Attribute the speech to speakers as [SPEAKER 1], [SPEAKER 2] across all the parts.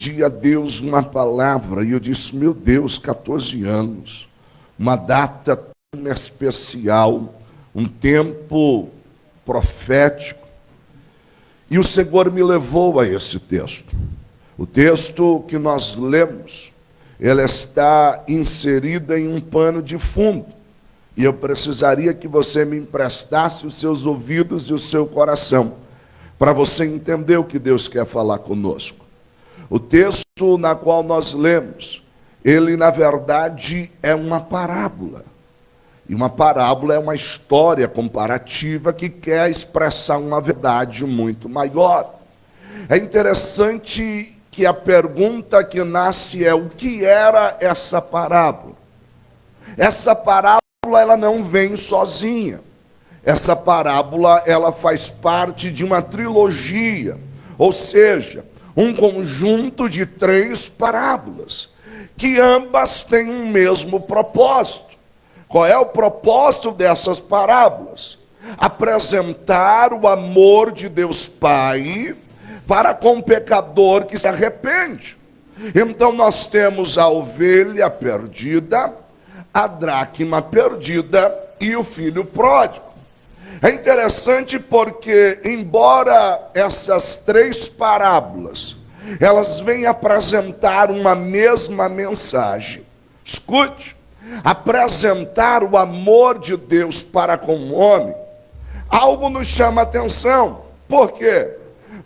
[SPEAKER 1] pedi a Deus uma palavra e eu disse, meu Deus, 14 anos, uma data tão especial, um tempo profético. E o Senhor me levou a esse texto. O texto que nós lemos, ele está inserido em um pano de fundo. E eu precisaria que você me emprestasse os seus ouvidos e o seu coração, para você entender o que Deus quer falar conosco. O texto na qual nós lemos, ele na verdade é uma parábola. E uma parábola é uma história comparativa que quer expressar uma verdade muito maior. É interessante que a pergunta que nasce é: o que era essa parábola? Essa parábola ela não vem sozinha. Essa parábola ela faz parte de uma trilogia, ou seja, um conjunto de 3 parábolas, que ambas têm um mesmo propósito. Qual é o propósito dessas parábolas? Apresentar o amor de Deus Pai para com o pecador que se arrepende. Então nós temos a ovelha perdida, a dracma perdida e o filho pródigo. É interessante porque, embora essas 3 parábolas, elas vêm apresentar uma mesma mensagem. Escute, apresentar o amor de Deus para com o homem, algo nos chama a atenção. Por quê?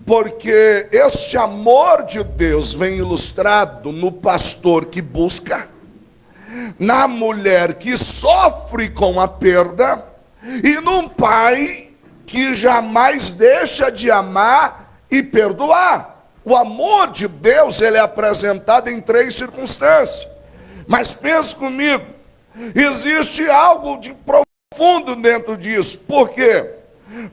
[SPEAKER 1] Porque este amor de Deus vem ilustrado no pastor que busca, na mulher que sofre com a perda, e num pai que jamais deixa de amar e perdoar. O amor de Deus, ele é apresentado em 3 circunstâncias. Mas pense comigo, existe algo de profundo dentro disso. Por quê?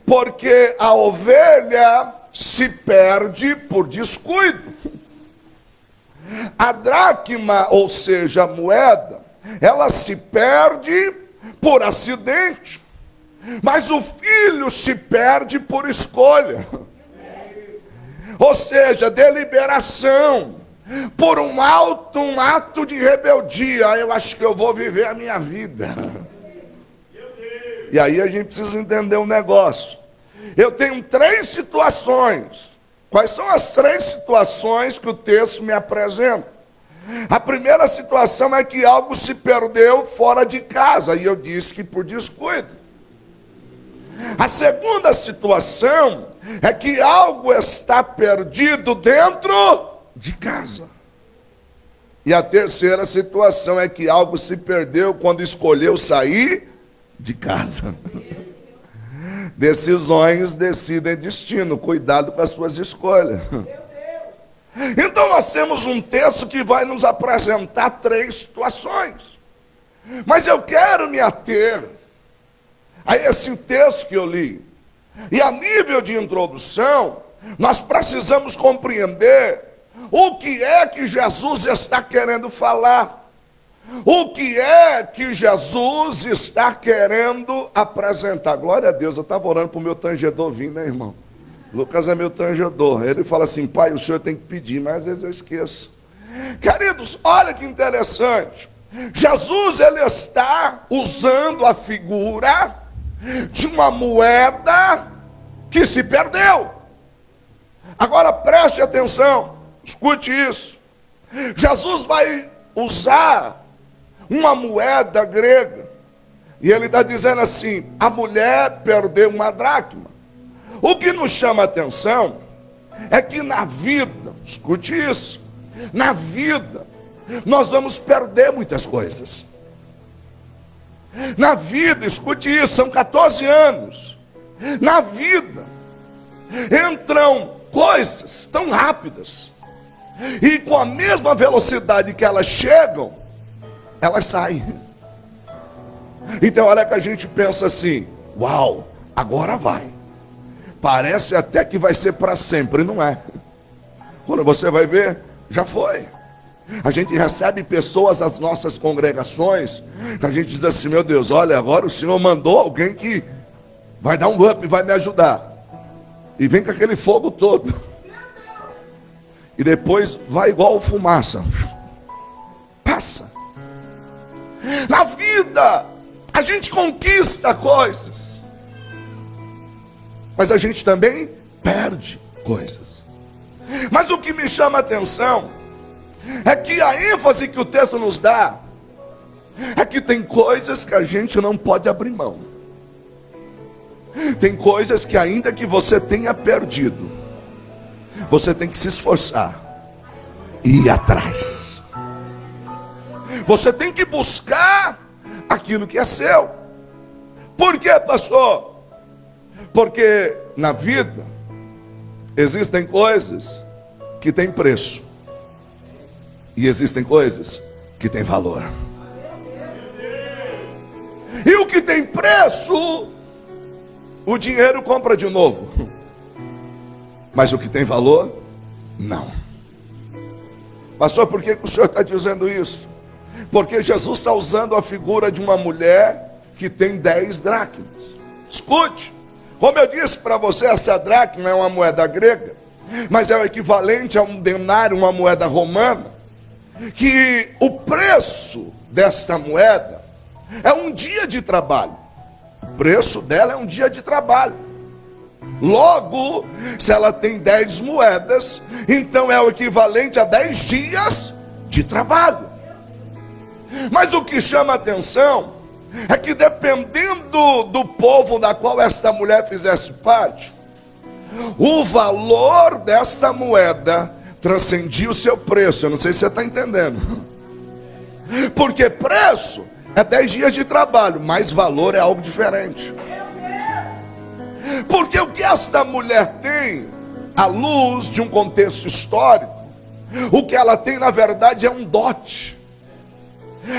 [SPEAKER 1] Porque a ovelha se perde por descuido. A dracma, ou seja, a moeda, ela se perde por acidente. Mas o filho se perde por escolha. Ou seja, deliberação, por um ato de rebeldia. Eu acho que eu vou viver a minha vida. E aí a gente precisa entender um negócio. Eu tenho 3 situações. Quais são as 3 situações que o texto me apresenta? A primeira situação é que algo se perdeu fora de casa, e eu disse que por descuido. A segunda situação é que algo está perdido dentro de casa. E a terceira situação é que algo se perdeu quando escolheu sair de casa. Decisões decidem destino. Cuidado com as suas escolhas. Então nós temos um texto que vai nos apresentar 3 situações. Mas eu quero me ater a esse texto que eu li. E a nível de introdução, nós precisamos compreender o que é que Jesus está querendo falar. O que é que Jesus está querendo apresentar. Glória a Deus, eu estava orando para o meu tangedor vir, né, irmão? Lucas é meu tangedor. Ele fala assim: pai, o senhor tem que pedir, mas às vezes eu esqueço. Queridos, olha que interessante. Jesus, ele está usando a figura de uma moeda que se perdeu. Agora preste atenção, escute isso. Jesus vai usar uma moeda grega, e ele está dizendo assim: a mulher perdeu uma dracma. O que nos chama a atenção é que na vida, escute isso, na vida nós vamos perder muitas coisas. Na vida, escute isso, são 14 anos. Na vida entram coisas tão rápidas, e com a mesma velocidade que elas chegam, elas saem. Então olha que a gente pensa assim: uau, agora vai. Parece até que vai ser para sempre, não é. Quando você vai ver, já foi. A gente recebe pessoas das nossas congregações, que a gente diz assim: meu Deus, olha, agora o Senhor mandou alguém que vai dar um up, vai me ajudar. E vem com aquele fogo todo. e depois vai igual fumaça. Passa. Na vida, a gente conquista coisas, mas a gente também perde coisas. Mas o que me chama a atenção é que a ênfase que o texto nos dá é que tem coisas que a gente não pode abrir mão. Tem coisas que, ainda que você tenha perdido, você tem que se esforçar e ir atrás. Você tem que buscar aquilo que é seu. Por quê, pastor? Porque na vida existem coisas que têm preço e existem coisas que têm valor. E o que tem preço, o dinheiro compra de novo. Mas o que tem valor, não. Pastor, por que o senhor está dizendo isso? Porque Jesus está usando a figura de uma mulher que tem 10 dracmas. Escute, como eu disse para você, essa dracma é uma moeda grega, mas é o equivalente a um denário, uma moeda romana, que o preço desta moeda é um dia de trabalho. O preço dela é um dia de trabalho. Logo, se ela tem 10 moedas, então é o equivalente a 10 dias de trabalho. Mas o que chama a atenção é que, dependendo do povo da qual esta mulher fizesse parte, o valor desta moeda transcendia o seu preço. Eu não sei se você está entendendo. Porque preço é 10 dias de trabalho, mas valor é algo diferente. Porque o que esta mulher tem, à luz de um contexto histórico, o que ela tem na verdade é um dote,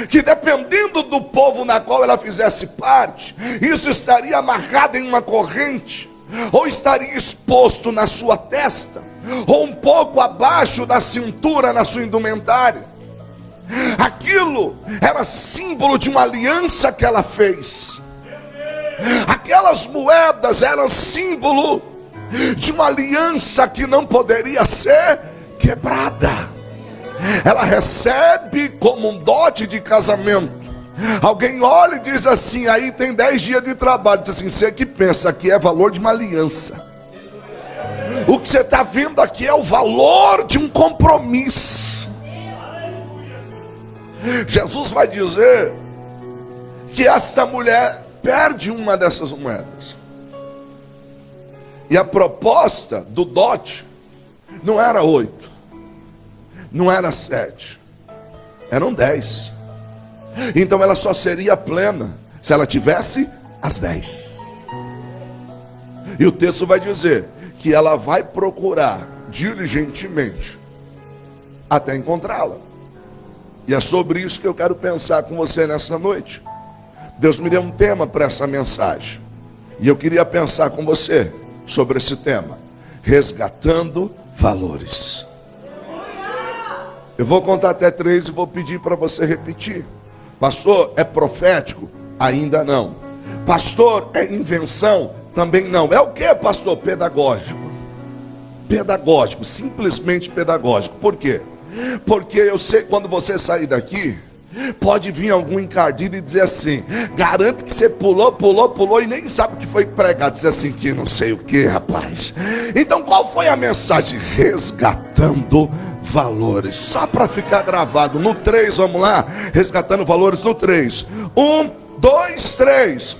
[SPEAKER 1] que dependendo do povo na qual ela fizesse parte, isso estaria amarrado em uma corrente, ou estaria exposto na sua testa, ou um pouco abaixo da cintura na sua indumentária. Aquilo era símbolo de uma aliança que ela fez. Aquelas moedas eram símbolo de uma aliança que não poderia ser quebrada. Ela recebe como um dote de casamento. Alguém olha e diz assim: aí tem 10 dias de trabalho. Diz assim: você que pensa que é valor de uma aliança. O que você está vendo aqui é o valor de um compromisso. Jesus vai dizer que esta mulher perde uma dessas moedas. E a proposta do dote não era 8, não era 7, eram 10. Então ela só seria plena se ela tivesse as 10. E o texto vai dizer que ela vai procurar diligentemente até encontrá-la. E é sobre isso que eu quero pensar com você nessa noite. Deus me deu um tema para essa mensagem, e eu queria pensar com você sobre esse tema: resgatando valores. Eu vou contar até 3 e vou pedir para você repetir. Pastor, é profético? Ainda não. Pastor, é invenção? Também não. É o que, pastor? Pedagógico. Pedagógico, simplesmente pedagógico. Por quê? Porque eu sei que quando você sair daqui, pode vir algum encardido e dizer assim: garanto que você pulou e nem sabe o que foi pregado. Dizer assim, que não sei o que, rapaz. Então qual foi a mensagem? Resgatando valores. Só para ficar gravado. No 3, vamos lá. Resgatando valores no 3. 1, 2, 3.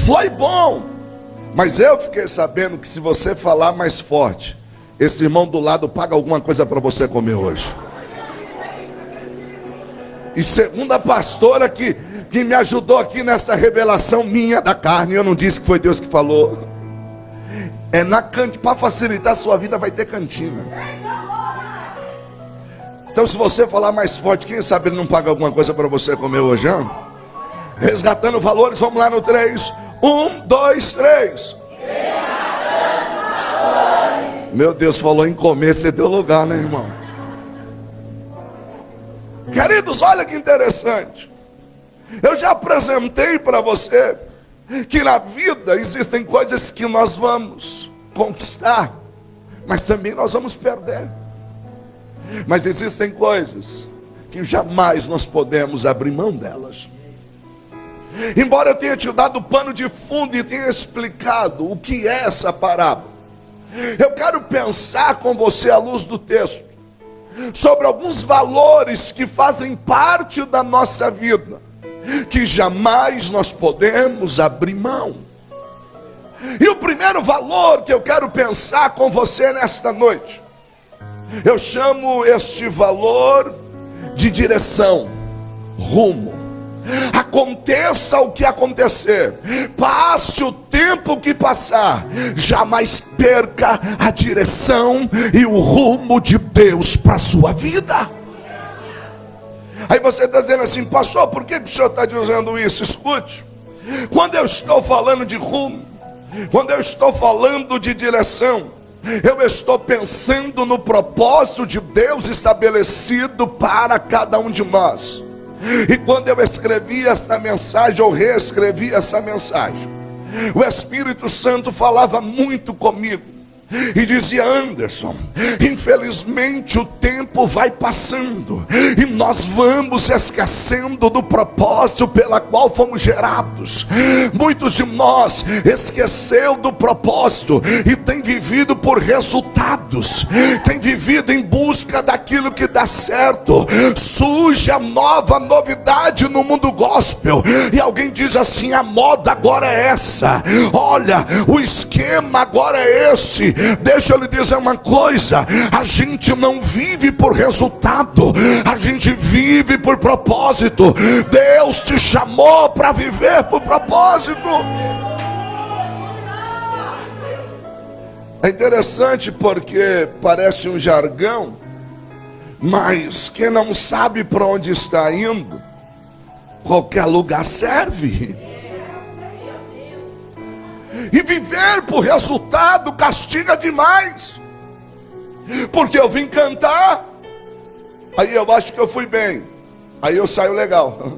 [SPEAKER 1] Foi bom. Mas eu fiquei sabendo que se você falar mais forte, esse irmão do lado paga alguma coisa para você comer hoje. E segundo a pastora que me ajudou aqui nessa revelação minha da carne, eu não disse que foi Deus que falou. É na cantina, para facilitar a sua vida vai ter cantina. Então se você falar mais forte, quem sabe ele não paga alguma coisa para você comer hoje, hein? Resgatando valores, vamos lá no 3. 1, 2, 3. Meu Deus, falou em comer, você deu lugar, né, irmão? Queridos, olha que interessante. Eu já apresentei para você que na vida existem coisas que nós vamos conquistar, mas também nós vamos perder. Mas existem coisas que jamais nós podemos abrir mão delas. Embora eu tenha te dado pano de fundo e tenha explicado o que é essa parábola, eu quero pensar com você à luz do texto sobre alguns valores que fazem parte da nossa vida, que jamais nós podemos abrir mão. E o primeiro valor que eu quero pensar com você nesta noite, eu chamo este valor de direção, rumo. Aconteça o que acontecer, passe o tempo que passar, jamais perca a direção e o rumo de Deus para a sua vida. Aí você está dizendo assim: pastor, por que o senhor está dizendo isso? Escute, quando eu estou falando de rumo, quando eu estou falando de direção, eu estou pensando no propósito de Deus estabelecido para cada um de nós. E quando eu escrevi esta mensagem, ou reescrevi essa mensagem, o Espírito Santo falava muito comigo e dizia: Anderson, infelizmente o tempo vai passando e nós vamos esquecendo do propósito pela qual fomos gerados. Muitos de nós esqueceu do propósito e tem vivido por resultados, tem vivido em busca daquilo que dá certo. Surge a novidade no mundo gospel e alguém diz assim: a moda agora é essa, olha, o esquema agora é esse. Deixa eu lhe dizer uma coisa: a gente não vive por resultado, a gente vive por propósito. Deus te chamou para viver por propósito. É interessante porque parece um jargão, mas quem não sabe para onde está indo, qualquer lugar serve. E viver por resultado castiga demais. Porque eu vim cantar, aí eu acho que eu fui bem, aí eu saio legal.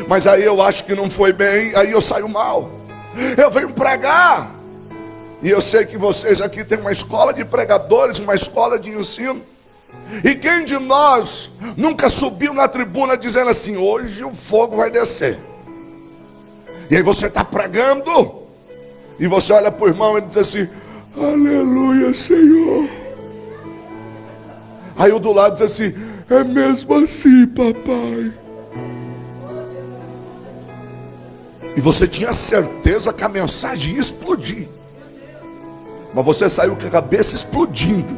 [SPEAKER 1] Mas aí eu acho que não foi bem, aí eu saio mal. Eu venho pregar, e eu sei que vocês aqui têm uma escola de pregadores, uma escola de ensino. E quem de nós nunca subiu na tribuna dizendo assim: hoje o fogo vai descer? E aí você está pregando, e você olha para o irmão e ele diz assim: aleluia, Senhor. Aí o do lado diz assim: é mesmo assim, papai. E você tinha certeza que a mensagem ia explodir, mas você saiu com a cabeça explodindo.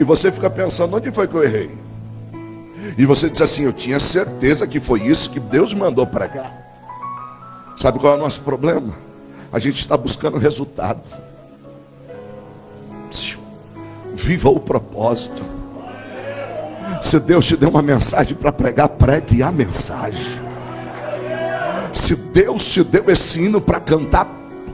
[SPEAKER 1] E você fica pensando: onde foi que eu errei? E você diz assim: eu tinha certeza que foi isso que Deus mandou pregar. Sabe qual é o nosso problema? A gente está buscando resultado. Viva o propósito. Se Deus te deu uma mensagem para pregar, pregue a mensagem. Se Deus te deu esse hino para cantar,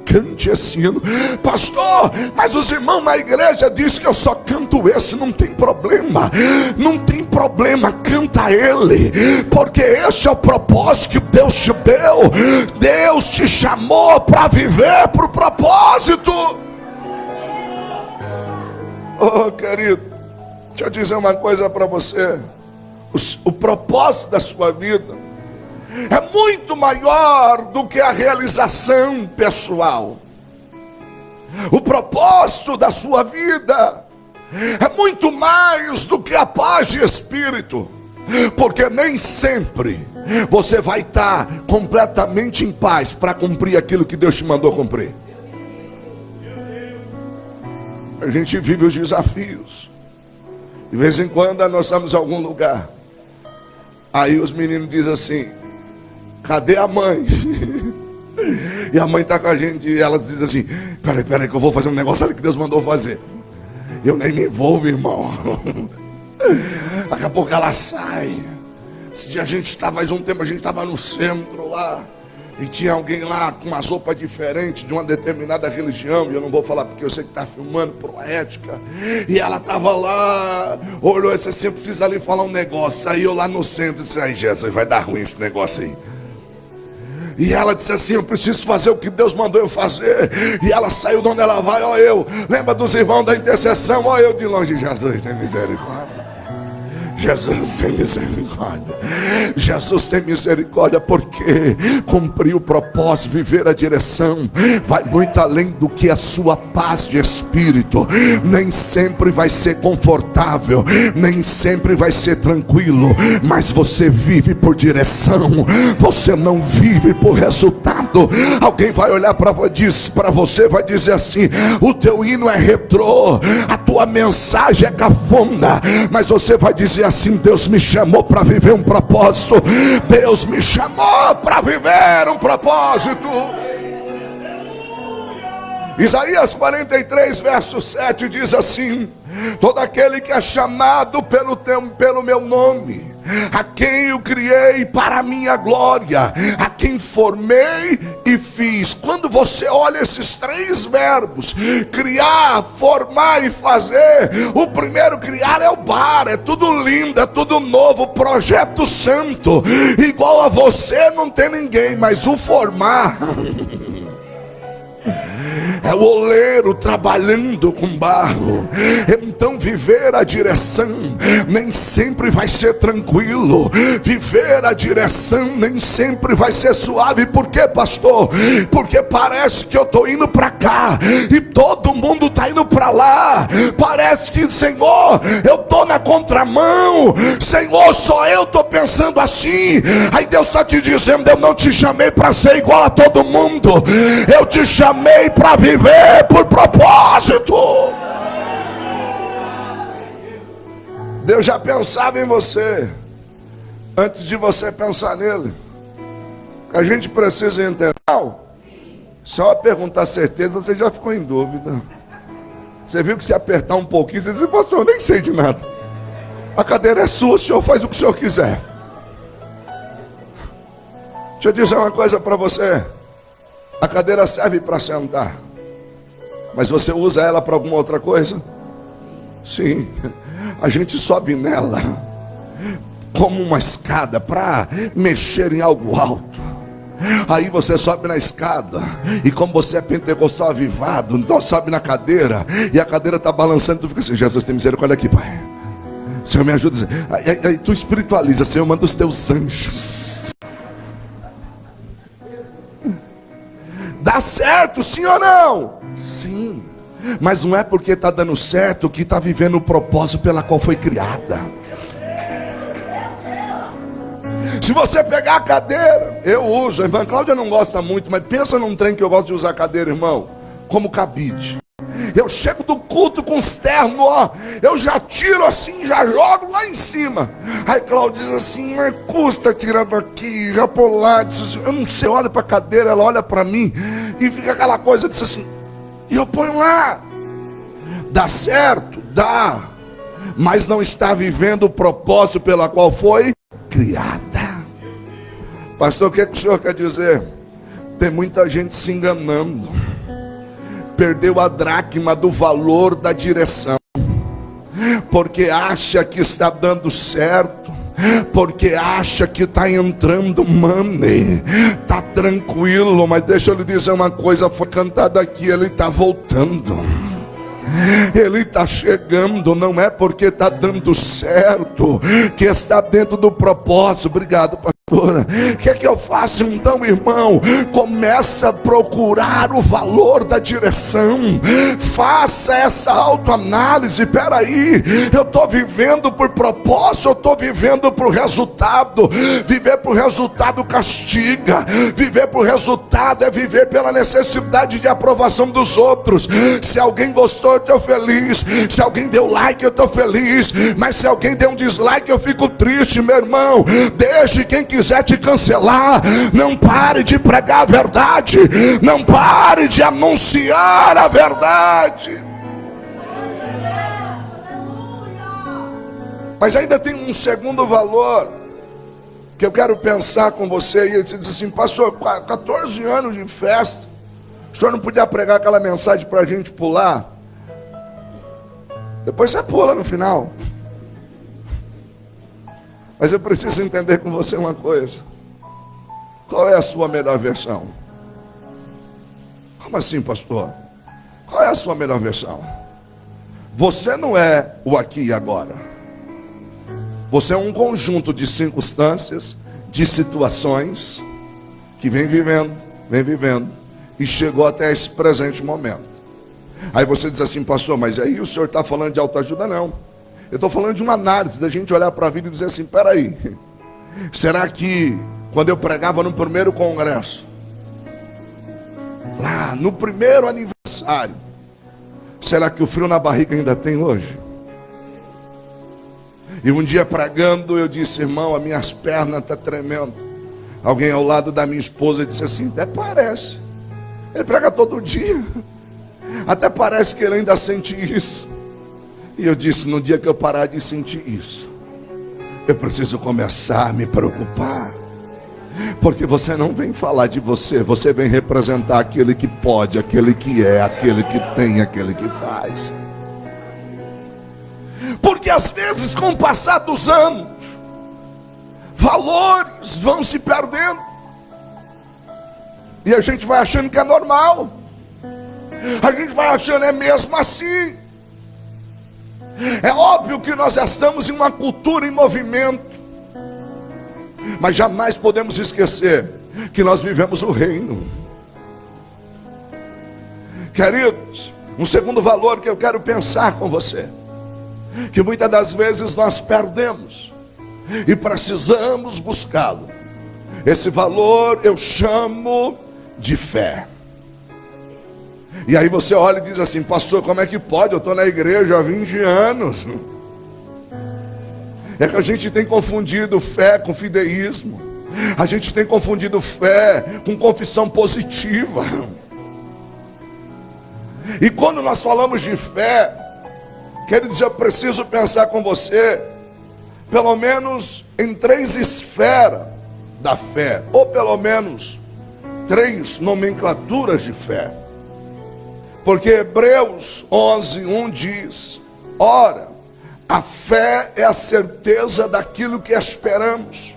[SPEAKER 1] cante esse hino. Pastor, mas os irmãos na igreja dizem que eu só canto esse. Não tem problema, não tem problema, canta ele, porque este é o propósito que Deus te deu. Deus te chamou para viver por propósito. Oh querido, deixa eu dizer uma coisa para você: o propósito da sua vida é muito maior do que a realização pessoal. O propósito da sua vida é muito mais do que a paz de espírito, porque nem sempre você vai estar completamente em paz para cumprir aquilo que Deus te mandou cumprir. A gente vive os desafios. De vez em quando nós estamos em algum lugar, aí os meninos dizem assim: cadê a mãe? E a mãe está com a gente e ela diz assim: peraí que eu vou fazer um negócio ali que Deus mandou fazer. Eu nem me envolvo, irmão. Daqui a pouco ela sai. Esse dia a gente estava, faz um tempo, a gente estava no centro lá, e tinha alguém lá com umas roupas diferentes de uma determinada religião, e eu não vou falar porque eu sei que está filmando por uma ética. E ela estava lá, olhou e disse assim: precisa ali falar um negócio. Aí eu lá no centro disse: ai Jesus, vai dar ruim esse negócio aí. E ela disse assim: eu preciso fazer o que Deus mandou eu fazer. E ela saiu de onde ela vai, ó eu. Lembra dos irmãos da intercessão? Ó eu de longe. Jesus tem misericórdia. Jesus tem misericórdia. Jesus tem misericórdia, porque cumprir o propósito, viver a direção, vai muito além do que a sua paz de espírito. Nem sempre vai ser confortável, nem sempre vai ser tranquilo, mas você vive por direção, você não vive por resultado. Alguém vai olhar para você, vai dizer assim: o teu hino é retrô, a tua mensagem é cafona, mas você vai dizer assim: Deus me chamou para viver um propósito. Deus me chamou para viver um propósito. Isaías 43 verso 7 diz assim: todo aquele que é chamado pelo meu nome, a quem eu criei para a minha glória, a quem formei e fiz. Quando você olha esses três verbos, criar, formar e fazer, o primeiro, criar, é o bar, é tudo lindo, é tudo novo, projeto santo. Igual a você não tem ninguém, mas o formar é o oleiro trabalhando com barro. Então viver a direção nem sempre vai ser tranquilo. Viver a direção nem sempre vai ser suave. Por quê, pastor? Porque parece que eu estou indo para cá e todo mundo está indo para lá. Parece que, Senhor, eu estou na contramão. Senhor, só eu estou pensando assim. Aí Deus está te dizendo: eu não te chamei para ser igual a todo mundo. Eu te chamei para viver por propósito. Deus já pensava em você antes de você pensar nele. A gente precisa entender. Só perguntar certeza, você já ficou em dúvida. Você viu que se apertar um pouquinho, você diz: pastor, eu nem sei de nada. A cadeira é sua, o senhor faz o que o senhor quiser. Deixa eu dizer uma coisa para você: a cadeira serve para sentar, mas você usa ela para alguma outra coisa? Sim. A gente sobe nela como uma escada para mexer em algo alto. Aí você sobe na escada, e como você é pentecostal avivado, então sobe na cadeira, e a cadeira está balançando, tu fica assim: Jesus tem misericórdia aqui, Pai. Senhor, me ajuda. Aí tu espiritualiza: Senhor, manda os teus anjos. Dá certo, sim ou não? Sim. Mas não é porque está dando certo que está vivendo o propósito pela qual foi criada. Se você pegar a cadeira, eu uso, a irmã Cláudia não gosta muito, mas pensa num trem que eu gosto de usar a cadeira, irmão, como cabide. Eu chego do culto com os ternos, ó, eu já tiro assim, já jogo lá em cima. Aí Cláudia diz assim: mas custa tirar daqui, já por lá. Assim, eu não sei, olha para a cadeira, ela olha para mim e fica aquela coisa, eu disse assim, e eu ponho lá. Dá certo? Dá. Mas não está vivendo o propósito pela qual foi criada. Pastor, o que o senhor quer dizer? Tem muita gente se enganando. Perdeu a dracma do valor da direção, porque acha que está dando certo, porque acha que está entrando money, está tranquilo. Mas deixa eu lhe dizer uma coisa, foi cantado aqui, ele está voltando. Ele está chegando. Não é porque está dando certo que está dentro do propósito. Obrigado, pastora. O que é que eu faço então, irmão? Começa a procurar o valor da direção. Faça essa autoanálise. Peraí, eu estou vivendo por propósito, eu estou vivendo por resultado. Viver por resultado castiga. Viver por resultado é viver pela necessidade de aprovação dos outros. Se alguém gostou, eu estou feliz. Se alguém deu like, eu estou feliz. Mas se alguém deu um dislike, eu fico triste, meu irmão. Deixe quem quiser te cancelar. Não pare de pregar a verdade. Não pare de anunciar a verdade. Mas ainda tem um segundo valor que eu quero pensar com você. E ele diz assim: pastor, 14 anos de festa, o senhor não podia pregar aquela mensagem para a gente pular? Depois você pula no final. Mas eu preciso entender com você uma coisa. Qual é a sua melhor versão? Como assim, pastor? Qual é a sua melhor versão? Você não é o aqui e agora. Você é um conjunto de circunstâncias, de situações que vem vivendo e chegou até esse presente momento. Aí você diz assim, pastor, mas aí o senhor está falando de autoajuda? Não. Eu estou falando de uma análise, da gente olhar para a vida e dizer assim, peraí, será que quando eu pregava no primeiro congresso, lá no primeiro aniversário, será que o frio na barriga ainda tem hoje? E um dia pregando eu disse, irmão, as minhas pernas estão tremendo. Alguém ao lado da minha esposa disse assim, até parece. Ele prega todo dia. Até parece que ele ainda sente isso. E eu disse, no dia que eu parar de sentir isso, eu preciso começar a me preocupar. Porque você não vem falar de você, você vem representar aquele que pode, aquele que é, aquele que tem, aquele que faz. Porque às vezes, com o passar dos anos, valores vão se perdendo. E a gente vai achando que é normal. A gente vai achando, é mesmo assim. É óbvio que nós já estamos em uma cultura em movimento. Mas jamais podemos esquecer que nós vivemos o reino. Queridos, um segundo valor que eu quero pensar com você, que muitas das vezes nós perdemos e precisamos buscá-lo. Esse valor eu chamo de fé. E aí você olha e diz assim, pastor, como é que pode? Eu estou na igreja há 20 anos. É que a gente tem confundido fé com fideísmo. A gente tem confundido fé com confissão positiva. E quando nós falamos de fé, queridos, eu preciso pensar com você, pelo menos em 3 esferas da fé, ou pelo menos 3 nomenclaturas de fé. Porque Hebreus 11:1 diz, ora, a fé é a certeza daquilo que esperamos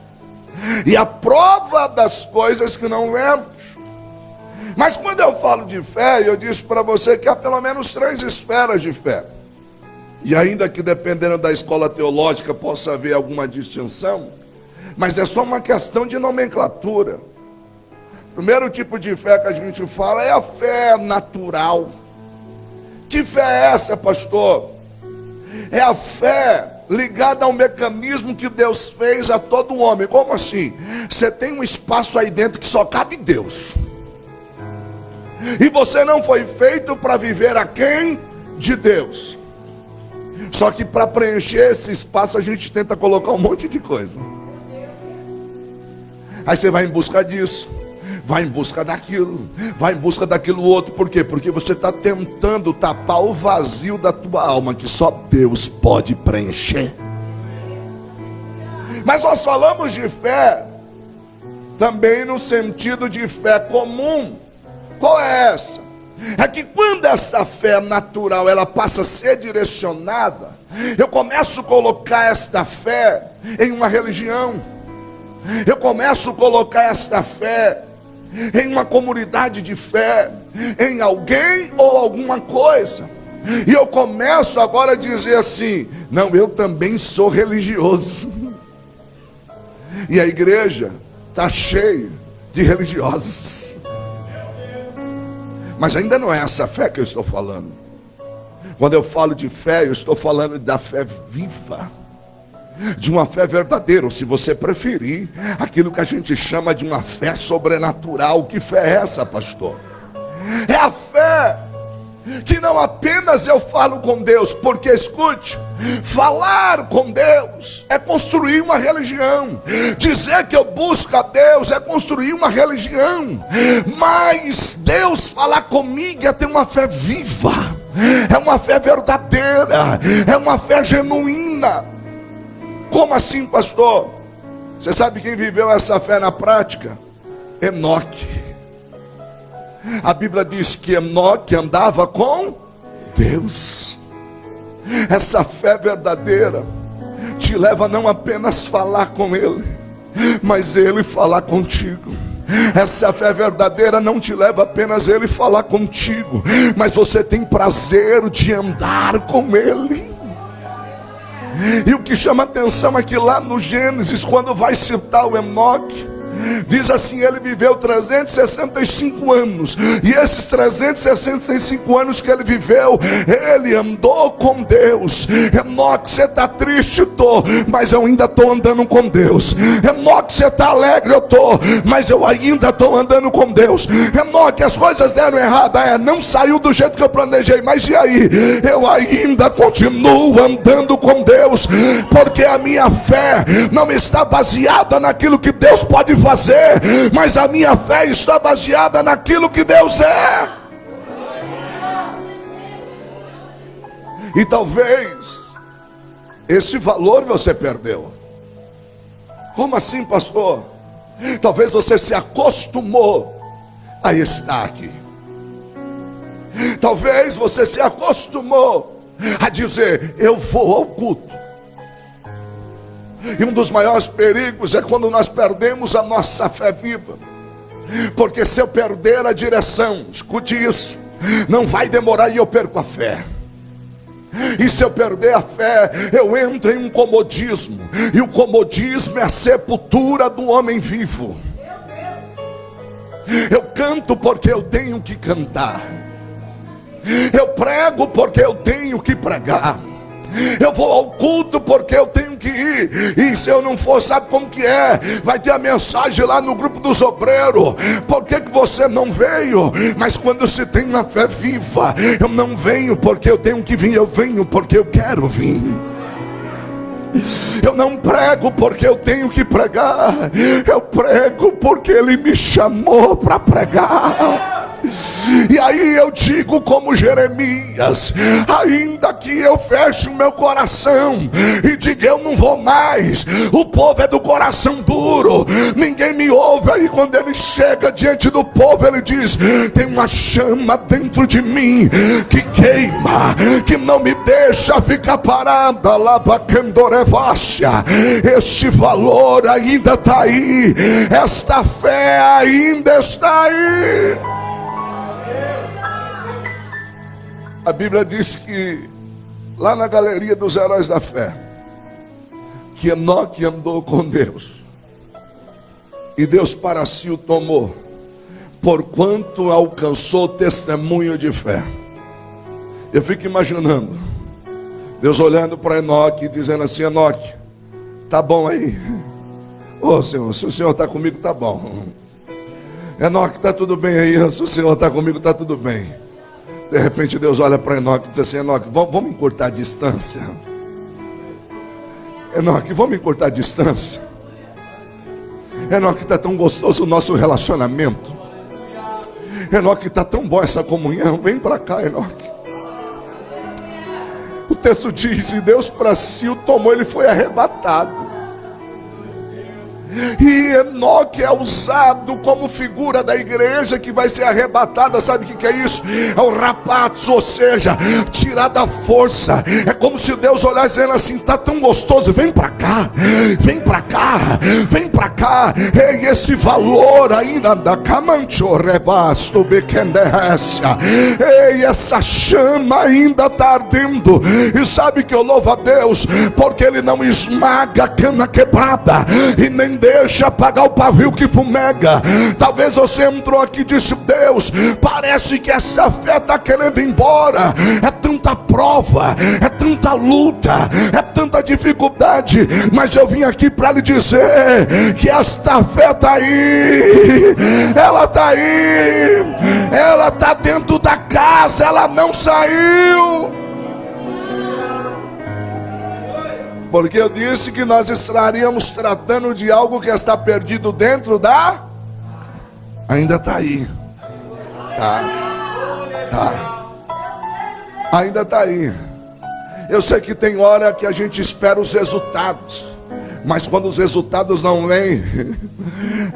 [SPEAKER 1] e a prova das coisas que não vemos. Mas quando eu falo de fé, eu disse para você que há pelo menos 3 esferas de fé. E ainda que dependendo da escola teológica possa haver alguma distinção, mas é só uma questão de nomenclatura. O primeiro tipo de fé que a gente fala é a fé natural. Que fé é essa, pastor? É a fé ligada ao mecanismo que Deus fez a todo homem. Como assim? Você tem um espaço aí dentro que só cabe Deus. E você não foi feito para viver aquém de Deus. Só que para preencher esse espaço a gente tenta colocar um monte de coisa. Aí você vai em busca disso, vai em busca daquilo, vai em busca daquilo outro. Por quê? Porque você está tentando tapar o vazio da tua alma, que só Deus pode preencher. Mas nós falamos de fé também no sentido de fé comum. Qual é essa? É que quando essa fé natural ela passa a ser direcionada, eu começo a colocar esta fé em uma religião. Eu começo a colocar esta fé em uma comunidade de fé, em alguém ou alguma coisa. E eu começo agora a dizer assim, não, eu também sou religioso. E a igreja está cheia de religiosos. Mas ainda não é essa fé que eu estou falando. Quando eu falo de fé, eu estou falando da fé viva, de uma fé verdadeira, ou se você preferir, aquilo que a gente chama de uma fé sobrenatural. Que fé é essa, pastor? É a fé que não apenas eu falo com Deus, porque escute, falar com Deus é construir uma religião, dizer que eu busco a Deus é construir uma religião, mas Deus falar comigo é ter uma fé viva, é uma fé verdadeira, é uma fé genuína. Como assim, pastor? Você sabe quem viveu essa fé na prática? Enoque. A Bíblia diz que Enoque andava com Deus. Essa fé verdadeira te leva a não apenas falar com Ele, mas Ele falar contigo. Essa fé verdadeira não te leva apenas a Ele falar contigo, mas você tem prazer de andar com Ele. E o que chama atenção é que lá no Gênesis, quando vai citar o Enoque, diz assim: ele viveu 365 anos. E esses 365 anos que ele viveu, ele andou com Deus. Enoque, você está triste? Estou, mas eu ainda estou andando com Deus. Enoque, você está alegre? Eu estou, mas eu ainda estou andando com Deus. Enoque, as coisas deram errado, não saiu do jeito que eu planejei, mas e aí? Eu ainda continuo andando com Deus, porque a minha fé não está baseada naquilo que Deus pode fazer, mas a minha fé está baseada naquilo que Deus é. E talvez esse valor você perdeu. Como assim, pastor? Talvez você se acostumou a estar aqui. Talvez você se acostumou a dizer: eu vou ao culto. E um dos maiores perigos é quando nós perdemos a nossa fé viva. Porque se eu perder a direção, escute isso, não vai demorar e eu perco a fé. E se eu perder a fé, eu entro em um comodismo. E o comodismo é a sepultura do homem vivo. Eu canto porque eu tenho que cantar. Eu prego porque eu tenho que pregar. Eu vou ao culto porque eu tenho que ir. E se eu não for, sabe como que é? Vai ter a mensagem lá no grupo dos obreiros: por que você não veio? Mas quando se tem uma fé viva, eu não venho porque eu tenho que vir, eu venho porque eu quero vir. Eu não prego porque eu tenho que pregar, eu prego porque Ele me chamou para pregar. E aí eu digo como Jeremias: ainda que eu feche o meu coração e diga eu não vou mais, o povo é do coração duro, ninguém me ouve. Aí quando ele chega diante do povo, ele diz: tem uma chama dentro de mim que queima, que não me deixa ficar parada. Labacandorevácia, este valor ainda está aí, esta fé ainda está aí. A Bíblia diz que lá na galeria dos heróis da fé, que Enoque andou com Deus, e Deus para si o tomou, porquanto alcançou testemunho de fé. Eu fico imaginando Deus olhando para Enoque e dizendo assim: Enoque, tá bom aí? Ô Senhor, se o Senhor está comigo, tá bom. Enoque, tá tudo bem aí? Se o Senhor está comigo, tá tudo bem. De repente Deus olha para Enoque e diz assim: Enoque, vamos encurtar a distância. Enoque, vamos encurtar a distância. Enoque, está tão gostoso o nosso relacionamento. Enoque, está tão bom essa comunhão. Vem para cá, Enoque. O texto diz: e Deus para si o tomou, ele foi arrebatado. E Enoque é usado como figura da igreja que vai ser arrebatada. Sabe o que é isso? É o rapaz, ou seja, tirar da força. É como se Deus olhasse dizendo assim: está tão gostoso, vem para cá, vem para cá, vem para cá. Ei, esse valor ainda da camancho rebasto bequenderrécia. Ei, essa chama ainda está ardendo. E sabe que eu louvo a Deus porque Ele não esmaga a cana quebrada e nem deixa apagar o pavio que fumega. Talvez você entrou aqui e disse: Deus, parece que essa fé está querendo ir embora. É tanta prova, é tanta luta, é tanta dificuldade, mas eu vim aqui para lhe dizer que esta fé está aí. Ela está aí, ela está dentro da casa, ela não saiu. Porque eu disse que nós estaríamos tratando de algo que está perdido dentro da... Ainda está aí. Tá. Ainda está aí. Eu sei que tem hora que a gente espera os resultados, mas quando os resultados não vêm,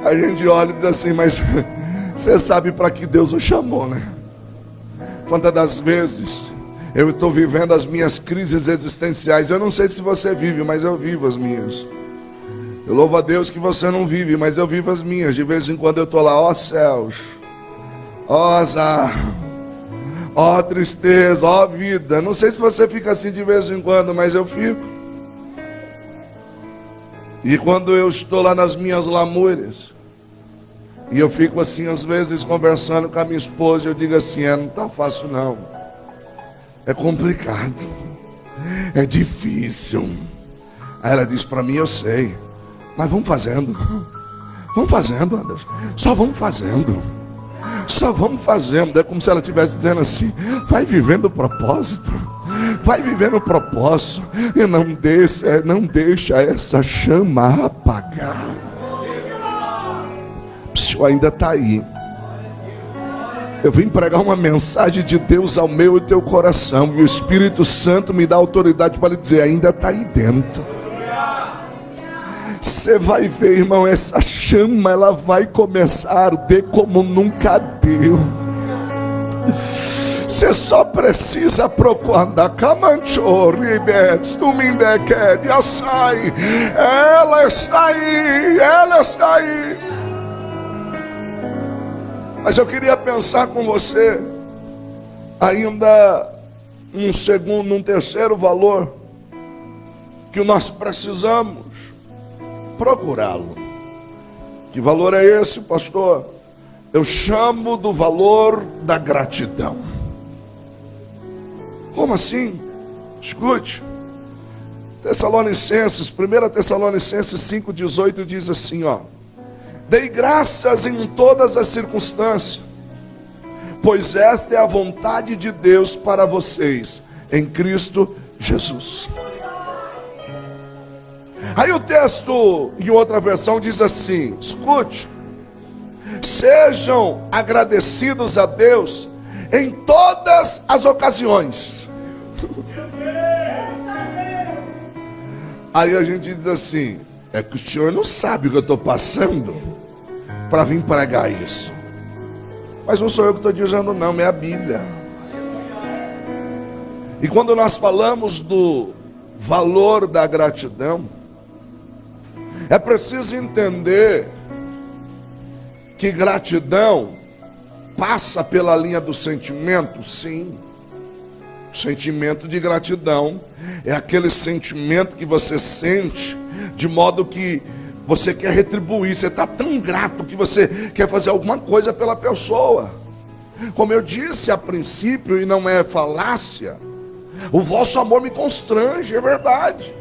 [SPEAKER 1] a gente olha e diz assim: mas você sabe para que Deus o chamou, né? Quantas das vezes eu estou vivendo as minhas crises existenciais. Eu não sei se você vive, mas eu vivo as minhas. Eu louvo a Deus que você não vive, mas eu vivo as minhas. De vez em quando eu estou lá, ó céus, ó azar, ó tristeza, ó vida. Não sei se você fica assim de vez em quando, mas eu fico. E quando eu estou lá nas minhas lamúrias, e eu fico assim às vezes conversando com a minha esposa, eu digo assim, não está fácil não. É complicado. É difícil. Aí ela diz para mim, eu sei. Mas vamos fazendo. Vamos fazendo, Anderson. Só vamos fazendo. Só vamos fazendo. É como se ela estivesse dizendo assim, vai vivendo o propósito. Vai vivendo o propósito. E não deixa essa chama apagar. O senhor ainda está aí. Eu vim pregar uma mensagem de Deus ao meu e teu coração. E o Espírito Santo me dá autoridade para lhe dizer, ainda está aí dentro. Você vai ver, irmão, essa chama, ela vai começar a arder como nunca deu. Você só precisa procurar. Ela está aí, ela está aí. Mas eu queria pensar com você ainda um terceiro valor que nós precisamos procurá-lo. Que valor é esse, pastor? Eu chamo do valor da gratidão. Como assim? Escute. Tessalonicenses, 1 Tessalonicenses 5,18 diz assim, ó: dei graças em todas as circunstâncias, pois esta é a vontade de Deus para vocês, em Cristo Jesus. Aí o texto, em outra versão, diz assim, escute: sejam agradecidos a Deus em todas as ocasiões. Aí a gente diz assim, é que o senhor não sabe o que eu estou passando para vir pregar isso. Mas não sou eu que estou dizendo não, é a Bíblia. E quando nós falamos do valor da gratidão, é preciso entender que gratidão passa pela linha do sentimento, sim. O sentimento de gratidão é aquele sentimento que você sente de modo que você quer retribuir. Você está tão grato que você quer fazer alguma coisa pela pessoa. Como eu disse a princípio, e não é falácia, o vosso amor me constrange, é verdade.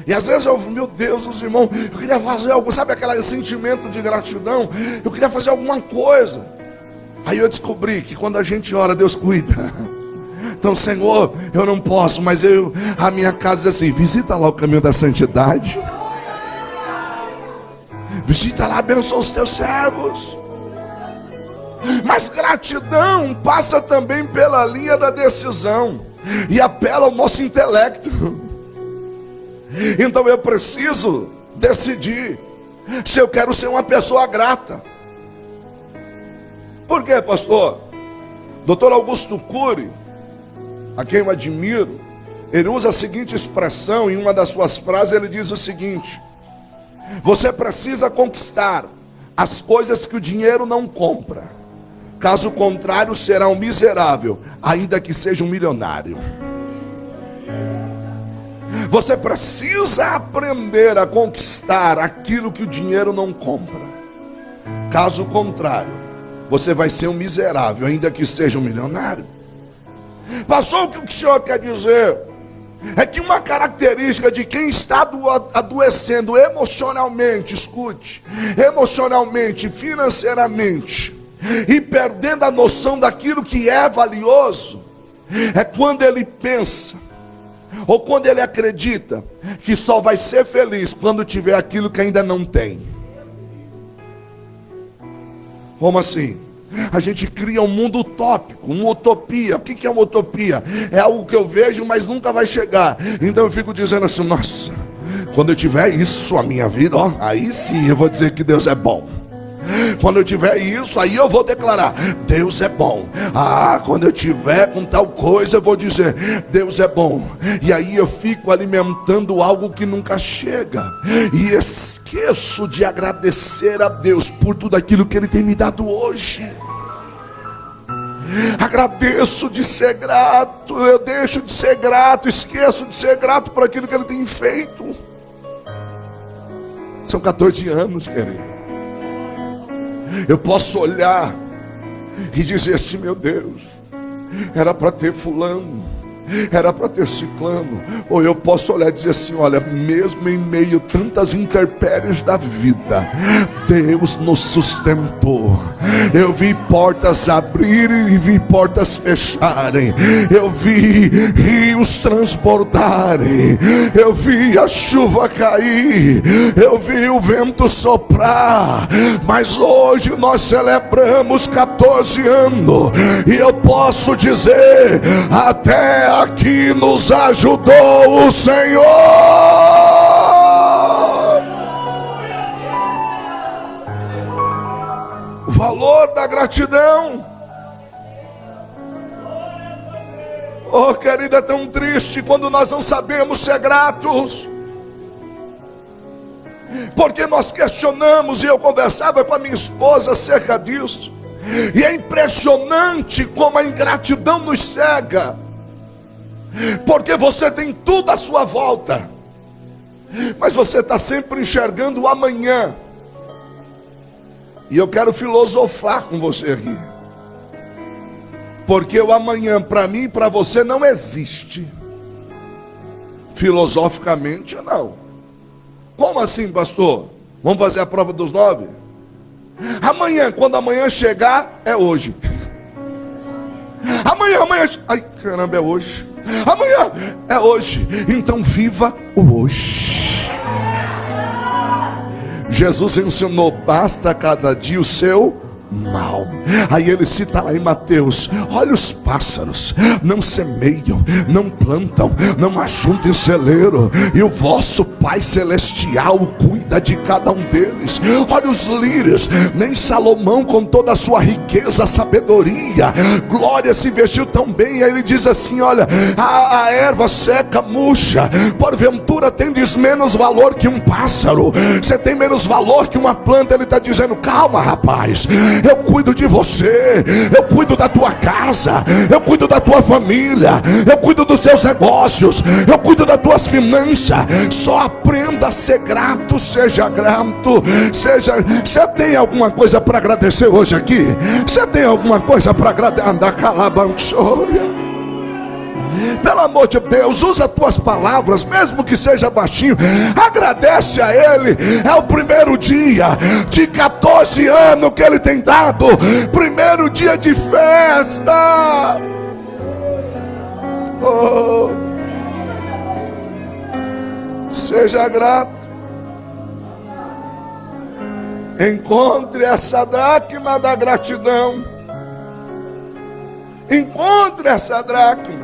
[SPEAKER 1] E às vezes eu, meu Deus, os irmãos, eu queria fazer algo, sabe aquele sentimento de gratidão? Eu queria fazer alguma coisa. Aí eu descobri que quando a gente ora, Deus cuida. Então, Senhor, eu não posso, mas a minha casa diz assim, visita lá o caminho da santidade. Visita lá, abençoa os teus servos. Mas gratidão passa também pela linha da decisão e apela ao nosso intelecto. Então eu preciso decidir se eu quero ser uma pessoa grata. Por quê, pastor? Dr. Augusto Cury, a quem eu admiro, ele usa a seguinte expressão em uma das suas frases. Ele diz o seguinte: você precisa conquistar as coisas que o dinheiro não compra, caso contrário será um miserável, ainda que seja um milionário. Você precisa aprender a conquistar aquilo que o dinheiro não compra. Caso contrário, você vai ser um miserável, ainda que seja um milionário. Pastor, o que o senhor quer dizer? É que uma característica de quem está adoecendo emocionalmente, escute, emocionalmente, financeiramente, e perdendo a noção daquilo que é valioso, é quando ele pensa, ou quando ele acredita que só vai ser feliz quando tiver aquilo que ainda não tem. Como assim? A gente cria um mundo utópico, uma utopia. O que é uma utopia? É algo que eu vejo, mas nunca vai chegar. Então eu fico dizendo assim, nossa, quando eu tiver isso, a minha vida, ó, aí sim eu vou dizer que Deus é bom. Quando eu tiver isso, aí eu vou declarar: Deus é bom. Quando eu tiver com tal coisa, eu vou dizer: Deus é bom. E aí eu fico alimentando algo que nunca chega, e esqueço de agradecer a Deus por tudo aquilo que Ele tem me dado hoje. Agradeço de ser grato, eu deixo de ser grato, esqueço de ser grato por aquilo que Ele tem feito. São 14 anos, querido. Eu posso olhar e dizer assim: meu Deus, era para ter fulano, era para ter ciclano. Ou eu posso olhar e dizer assim: olha, mesmo em meio a tantas intempéries da vida, Deus nos sustentou. Eu vi portas abrirem e vi portas fecharem. Eu vi rios transbordarem. Eu vi a chuva cair. Eu vi o vento soprar. Mas hoje nós celebramos 14 anos, e eu posso dizer: até aqui nos ajudou o Senhor. O valor da gratidão. Oh, querida, é tão triste quando nós não sabemos ser gratos, porque nós questionamos. E eu conversava com a minha esposa acerca disso, e é impressionante como a ingratidão nos cega. Porque você tem tudo à sua volta, mas você está sempre enxergando o amanhã. E eu quero filosofar com você aqui, porque o amanhã para mim e para você não existe. Filosoficamente não. Como assim, pastor? Vamos fazer a prova dos 9? Amanhã, quando amanhã chegar, é hoje. Amanhã, ai caramba, é hoje. Amanhã é hoje. Então viva o hoje. Jesus ensinou: basta cada dia o seu mal. Aí ele cita lá em Mateus: olha os pássaros, não semeiam, não plantam, não ajuntam em celeiro, e o vosso Pai Celestial cuida de cada um deles. Olha os lírios, nem Salomão com toda a sua riqueza, sabedoria, glória se vestiu tão bem. E aí ele diz assim: olha, a erva seca, murcha, porventura tendes menos valor que um pássaro? Você tem menos valor que uma planta? Ele está dizendo: calma, rapaz, eu cuido de você, eu cuido da tua casa, eu cuido da tua família, eu cuido dos teus negócios, eu cuido das tuas finanças. Só aprenda a ser grato, seja grato. Você tem alguma coisa para agradecer hoje aqui? Você tem alguma coisa para agradecer? Anda calabançoria. Pelo amor de Deus, usa as tuas palavras, mesmo que seja baixinho. Agradece a Ele. É o primeiro dia de 14 anos que Ele tem dado. Primeiro dia de festa. Oh, seja grato. Encontre essa dracma da gratidão. Encontre essa dracma.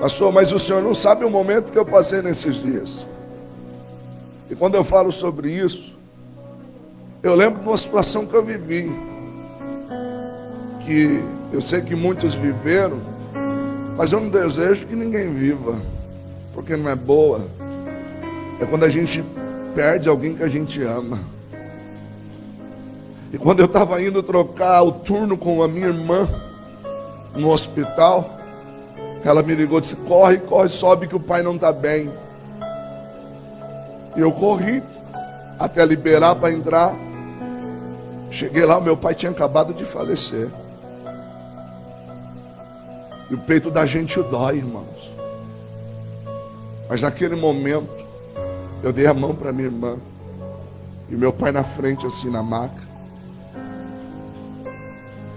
[SPEAKER 1] Pastor, mas o senhor não sabe o momento que eu passei nesses dias. E quando eu falo sobre isso, eu lembro de uma situação que eu vivi, que eu sei que muitos viveram, mas eu não desejo que ninguém viva, porque não é boa. É quando a gente perde alguém que a gente ama. E quando eu estava indo trocar o turno com a minha irmã no hospital, ela me ligou e disse: corre, corre, sobe que o pai não está bem. E eu corri até liberar para entrar. Cheguei lá, o meu pai tinha acabado de falecer. E o peito da gente dói, irmãos. Mas naquele momento, eu dei a mão para minha irmã, e meu pai na frente, assim, na maca.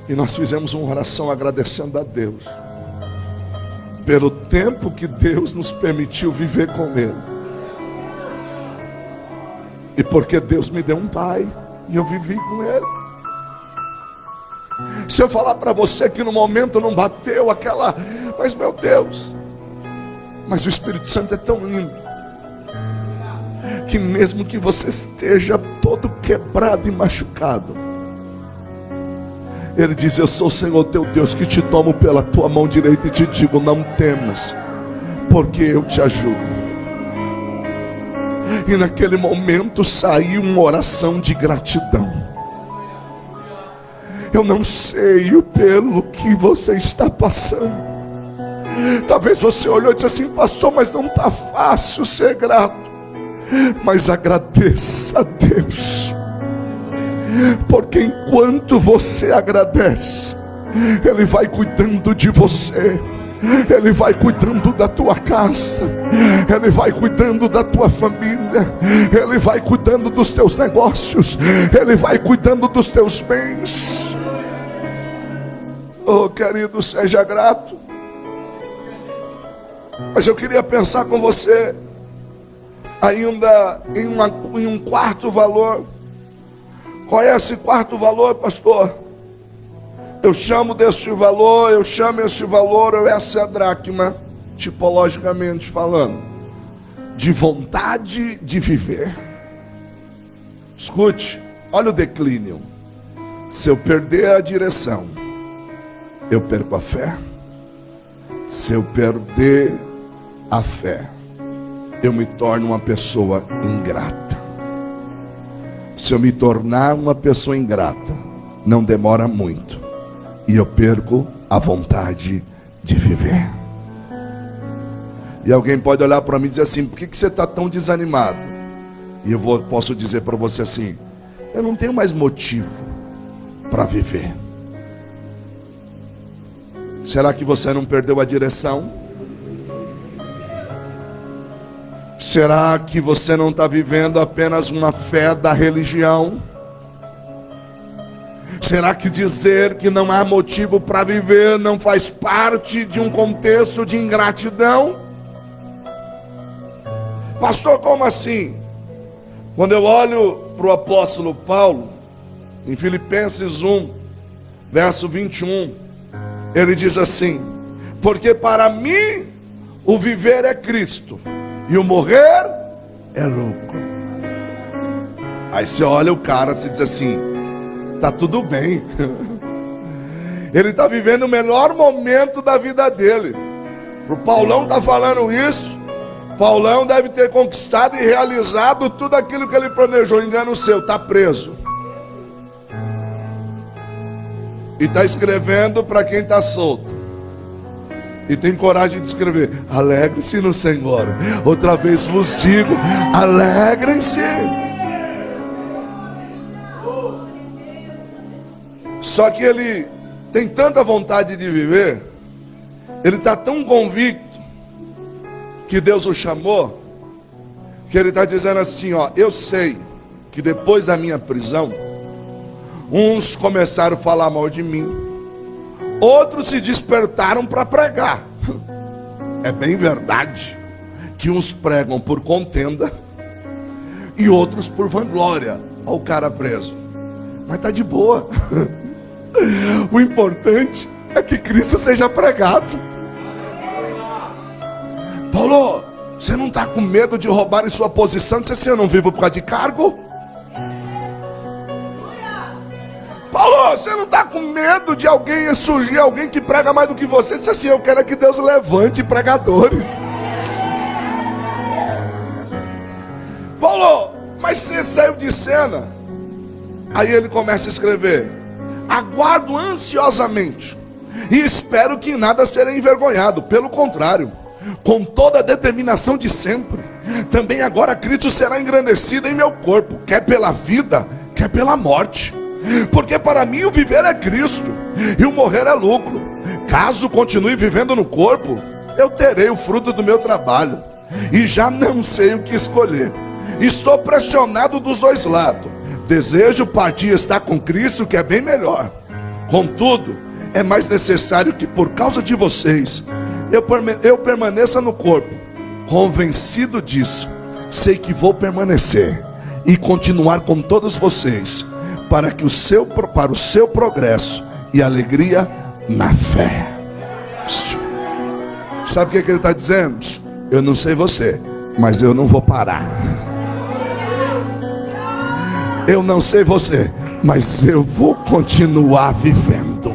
[SPEAKER 1] E nós fizemos uma oração agradecendo a Deus pelo tempo que Deus nos permitiu viver com Ele. E porque Deus me deu um pai, e eu vivi com Ele. Se eu falar para você que no momento não bateu aquela, mas meu Deus, mas o Espírito Santo é tão lindo, que mesmo que você esteja todo quebrado e machucado, Ele diz: eu sou o Senhor teu Deus, que te tomo pela tua mão direita e te digo: não temas, porque eu te ajudo. E naquele momento saiu uma oração de gratidão. Eu não sei pelo que você está passando. Talvez você olhou e disse assim: pastor, mas não está fácil ser grato. Mas agradeça a Deus, porque enquanto você agradece, Ele vai cuidando de você. Ele vai cuidando da tua casa, Ele vai cuidando da tua família, Ele vai cuidando dos teus negócios, Ele vai cuidando dos teus bens. Oh, querido, seja grato. Mas eu queria pensar com você ainda em um quarto valor. Qual é esse quarto valor, pastor? Eu chamo esse valor, essa é a dracma, tipologicamente falando, de vontade de viver. Escute, olha o declínio. Se eu perder a direção, eu perco a fé. Se eu perder a fé, eu me torno uma pessoa ingrata. Se eu me tornar uma pessoa ingrata, não demora muito e eu perco a vontade de viver. E alguém pode olhar para mim e dizer assim: por que você está tão desanimado? E posso dizer para você assim: eu não tenho mais motivo para viver. Será que você não perdeu a direção? Será que você não está vivendo apenas uma fé da religião? Será que dizer que não há motivo para viver não faz parte de um contexto de ingratidão? Pastor, como assim? Quando eu olho para o apóstolo Paulo, em Filipenses 1, verso 21, ele diz assim: porque para mim o viver é Cristo e o morrer é lucro. Aí você olha o cara e diz assim: tá tudo bem. Ele está vivendo o melhor momento da vida dele. Para o Paulão tá falando isso, Paulão deve ter conquistado e realizado tudo aquilo que ele planejou. Engano seu, está preso. E está escrevendo para quem está solto. E tem coragem de escrever: alegre-se no Senhor. Outra vez vos digo, alegrem-se. Só que ele tem tanta vontade de viver, ele está tão convicto que Deus o chamou, que ele está dizendo assim: ó, eu sei que depois da minha prisão, uns começaram a falar mal de mim, outros se despertaram para pregar. É bem verdade que uns pregam por contenda e outros por vanglória. Olha o cara preso, mas está de boa. O importante é que Cristo seja pregado. Paulo, você não está com medo de roubarem sua posição? Disse assim: eu não vivo por causa de cargo. Paulo, você não está com medo de alguém surgir, alguém que prega mais do que você? Disse assim: eu quero que Deus levante pregadores. Paulo, mas você saiu de cena. Aí ele começa a escrever: aguardo ansiosamente e espero que em nada serei envergonhado. Pelo contrário, com toda a determinação de sempre, também agora Cristo será engrandecido em meu corpo, quer pela vida, quer pela morte. Porque para mim o viver é Cristo e o morrer é lucro. Caso continue vivendo no corpo, eu terei o fruto do meu trabalho e já não sei o que escolher. Estou pressionado dos dois lados. Desejo partir e estar com Cristo, que é bem melhor. Contudo, é mais necessário que por causa de vocês eu permaneça no corpo. Convencido disso, sei que vou permanecer e continuar com todos vocês, para o seu progresso e alegria na fé. Sabe o que ele está dizendo? Eu não sei você, mas eu não vou parar. Eu não sei você, mas eu vou continuar vivendo.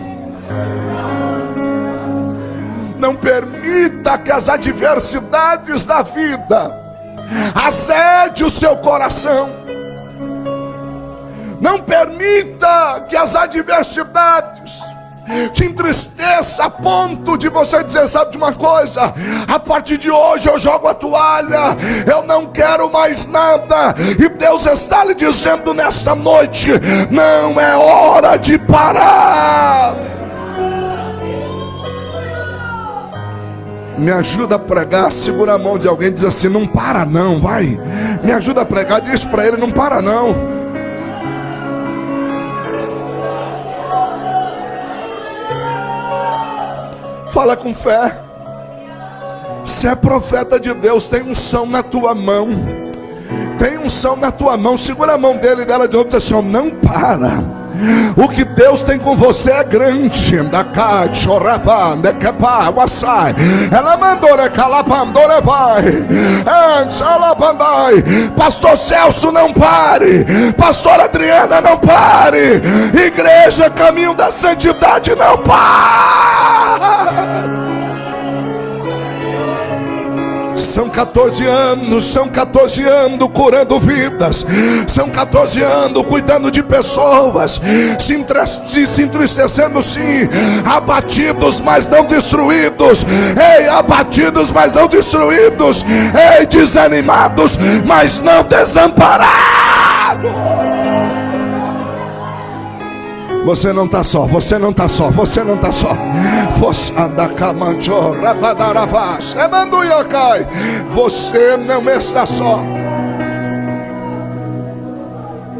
[SPEAKER 1] Não permita que as adversidades da vida azede o seu coração. Não permita que as adversidades te entristeça a ponto de você dizer: sabe de uma coisa, a partir de hoje eu jogo a toalha, eu não quero mais nada. E Deus está lhe dizendo nesta noite: não é hora de parar. Me ajuda a pregar, segura a mão de alguém e diz assim: não para não, vai. Me ajuda a pregar, diz para ele: não para não. Fala com fé. Se é profeta de Deus, tem unção na tua mão. Tem unção na tua mão. Segura a mão dele e dela de novo e diz assim: não para. O que Deus tem com você é grande. Ela mandou recalapandore vai. Pastor Celso, não pare. Pastor Adriana, não pare. Igreja Caminho da Santidade, não pare. São 14 anos curando vidas. São 14 anos cuidando de pessoas, se entristecendo sim, abatidos, mas não destruídos. Ei, abatidos, mas não destruídos. Ei, desanimados, mas não desamparados. Você não está só, você não está só, você não está só. Você não está só.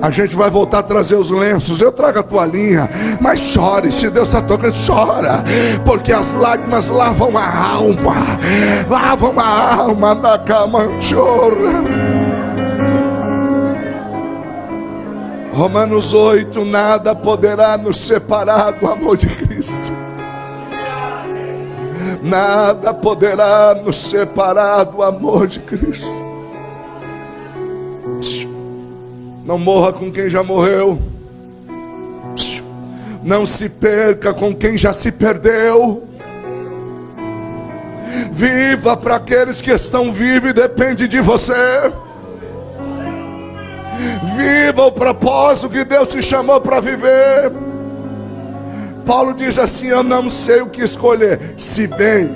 [SPEAKER 1] A gente vai voltar a trazer os lenços. Eu trago a toalhinha, mas chore. Se Deus está tocando, chora, porque as lágrimas lavam a alma. Lavam a alma da camanchora. Romanos 8, nada poderá nos separar do amor de Cristo. Nada poderá nos separar do amor de Cristo. Não morra com quem já morreu. Não se perca com quem já se perdeu. Viva para aqueles que estão vivos e depende de você. Viva o propósito que Deus te chamou para viver. Paulo diz assim: eu não sei o que escolher, se bem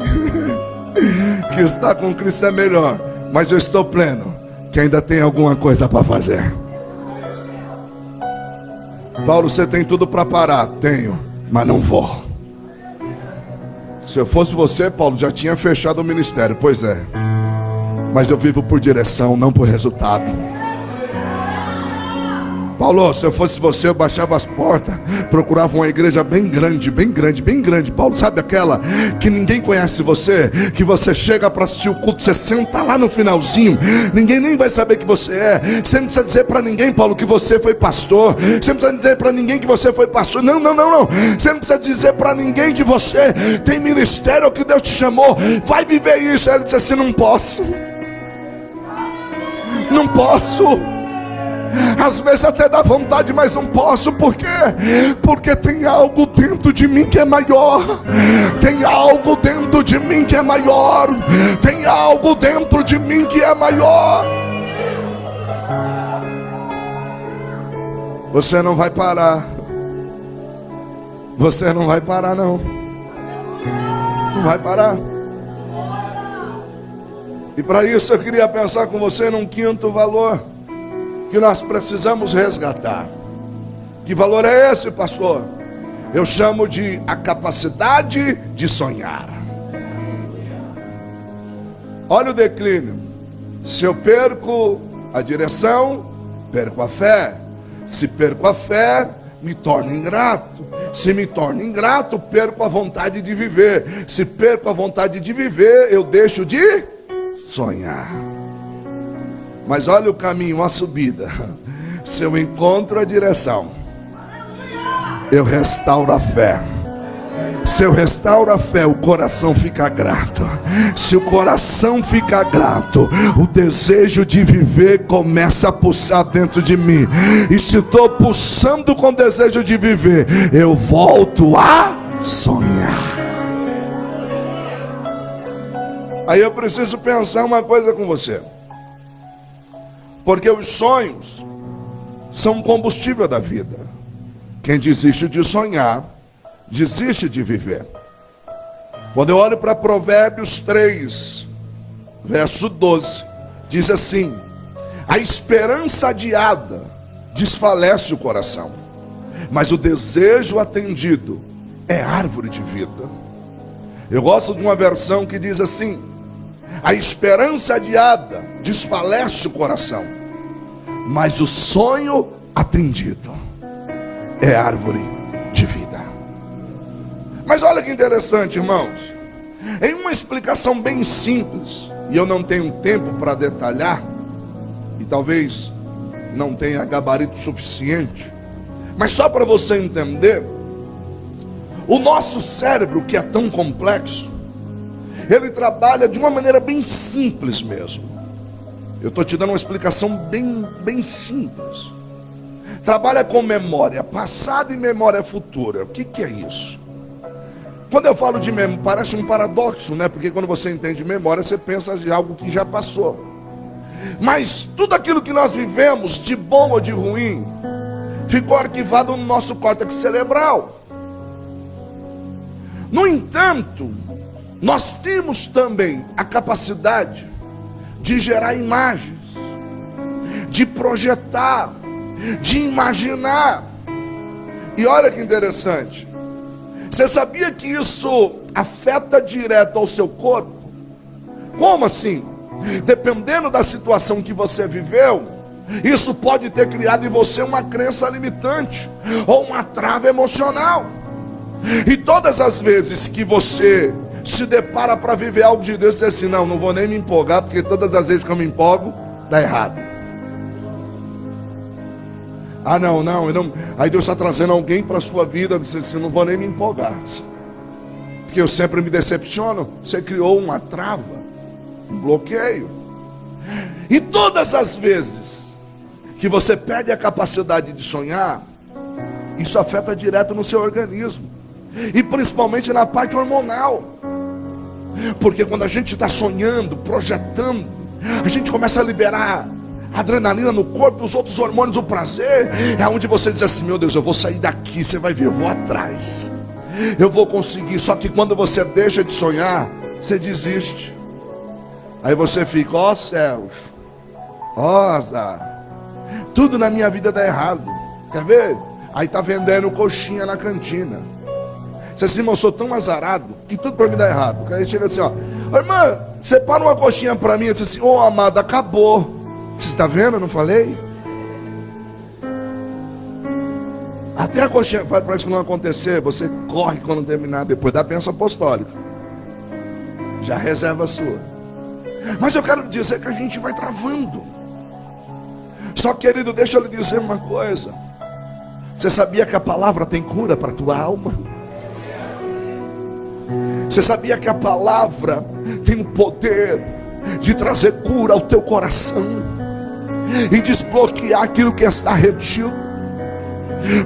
[SPEAKER 1] que estar com Cristo é melhor, mas eu estou pleno, que ainda tem alguma coisa para fazer. Paulo, você tem tudo para parar? Tenho, mas não vou. Se eu fosse você, Paulo, já tinha fechado o ministério. Pois é, mas eu vivo por direção, não por resultado. Paulo, se eu fosse você, eu baixava as portas, procurava uma igreja bem grande, bem grande, bem grande. Paulo, sabe aquela que ninguém conhece você, que você chega para assistir o culto, você senta lá no finalzinho, ninguém nem vai saber que você é. Você não precisa dizer para ninguém, Paulo, que você foi pastor. Você não precisa dizer para ninguém que você foi pastor. Não. Você não precisa dizer para ninguém que você tem ministério, que Deus te chamou. Vai viver isso. Ele disse assim: não posso. Não posso. Às vezes até dá vontade, mas não posso. Por quê? Porque tem algo dentro de mim que é maior. Tem algo dentro de mim que é maior. Tem algo dentro de mim que é maior. Você não vai parar. Você não vai parar, não. Não vai parar. E para isso eu queria pensar com você num quinto valor que nós precisamos resgatar. Que valor é esse, pastor? Eu chamo de a capacidade de sonhar. Olha o declínio. Se eu perco a direção, perco a fé. Se perco a fé, me torno ingrato. Se me torno ingrato, perco a vontade de viver. Se perco a vontade de viver, eu deixo de sonhar. Mas olha o caminho, a subida. Se eu encontro a direção, eu restauro a fé. Se eu restauro a fé, o coração fica grato. Se o coração fica grato, o desejo de viver começa a pulsar dentro de mim. E se estou pulsando com desejo de viver, eu volto a sonhar. Aí eu preciso pensar uma coisa com você. Porque os sonhos são um combustível da vida. Quem desiste de sonhar, desiste de viver. Quando eu olho para Provérbios 3, verso 12, diz assim: a esperança adiada desfalece o coração, mas o desejo atendido é árvore de vida. Eu gosto de uma versão que diz assim: a esperança adiada desfalece o coração, mas o sonho atendido é árvore de vida. Mas olha que interessante, irmãos. Em uma explicação bem simples, e eu não tenho tempo para detalhar, e talvez não tenha gabarito suficiente, mas só para você entender, o nosso cérebro, que é tão complexo, ele trabalha de uma maneira bem simples mesmo. Eu estou te dando uma explicação bem simples. Trabalha com memória passada e memória futura. O que é isso? Quando eu falo de memória, parece um paradoxo, né? Porque quando você entende memória, você pensa de algo que já passou. Mas tudo aquilo que nós vivemos, de bom ou de ruim, ficou arquivado no nosso córtex cerebral. No entanto, nós temos também a capacidade de gerar imagens, de projetar, de imaginar. E olha que interessante. Você sabia que isso afeta direto ao seu corpo? Como assim? Dependendo da situação que você viveu, isso pode ter criado em você uma crença limitante ou uma trava emocional. E todas as vezes que você se depara para viver algo de Deus, você diz assim: não vou nem me empolgar, porque todas as vezes que eu me empolgo, dá errado. Não. Aí Deus está trazendo alguém para a sua vida, você diz assim: não vou nem me empolgar, porque eu sempre me decepciono. Você criou uma trava, um bloqueio. E todas as vezes que você perde a capacidade de sonhar, isso afeta direto no seu organismo, e principalmente na parte hormonal. Porque quando a gente está sonhando, projetando, a gente começa a liberar adrenalina no corpo, os outros hormônios, o prazer. É onde você diz assim: meu Deus, eu vou sair daqui, você vai ver, eu vou atrás, eu vou conseguir. Só que quando você deixa de sonhar, você desiste. Aí você fica: ó céus, ó azar, tudo na minha vida dá errado. Quer ver? Aí tá vendendo coxinha na cantina. Você diz assim: irmão, eu sou tão azarado que tudo para mim dá errado. Aí chega assim: ó, irmã, separa uma coxinha para mim. Eu disse assim: ô amado, acabou. Você está vendo? Eu não falei? Até a coxinha parece que não acontecer, você corre quando terminar, depois da bênção apostólica. Já reserva a sua. Mas eu quero dizer que a gente vai travando. Só, querido, deixa eu lhe dizer uma coisa. Você sabia que a palavra tem cura para a tua alma? Você sabia que a palavra tem o poder de trazer cura ao teu coração e desbloquear aquilo que está retido?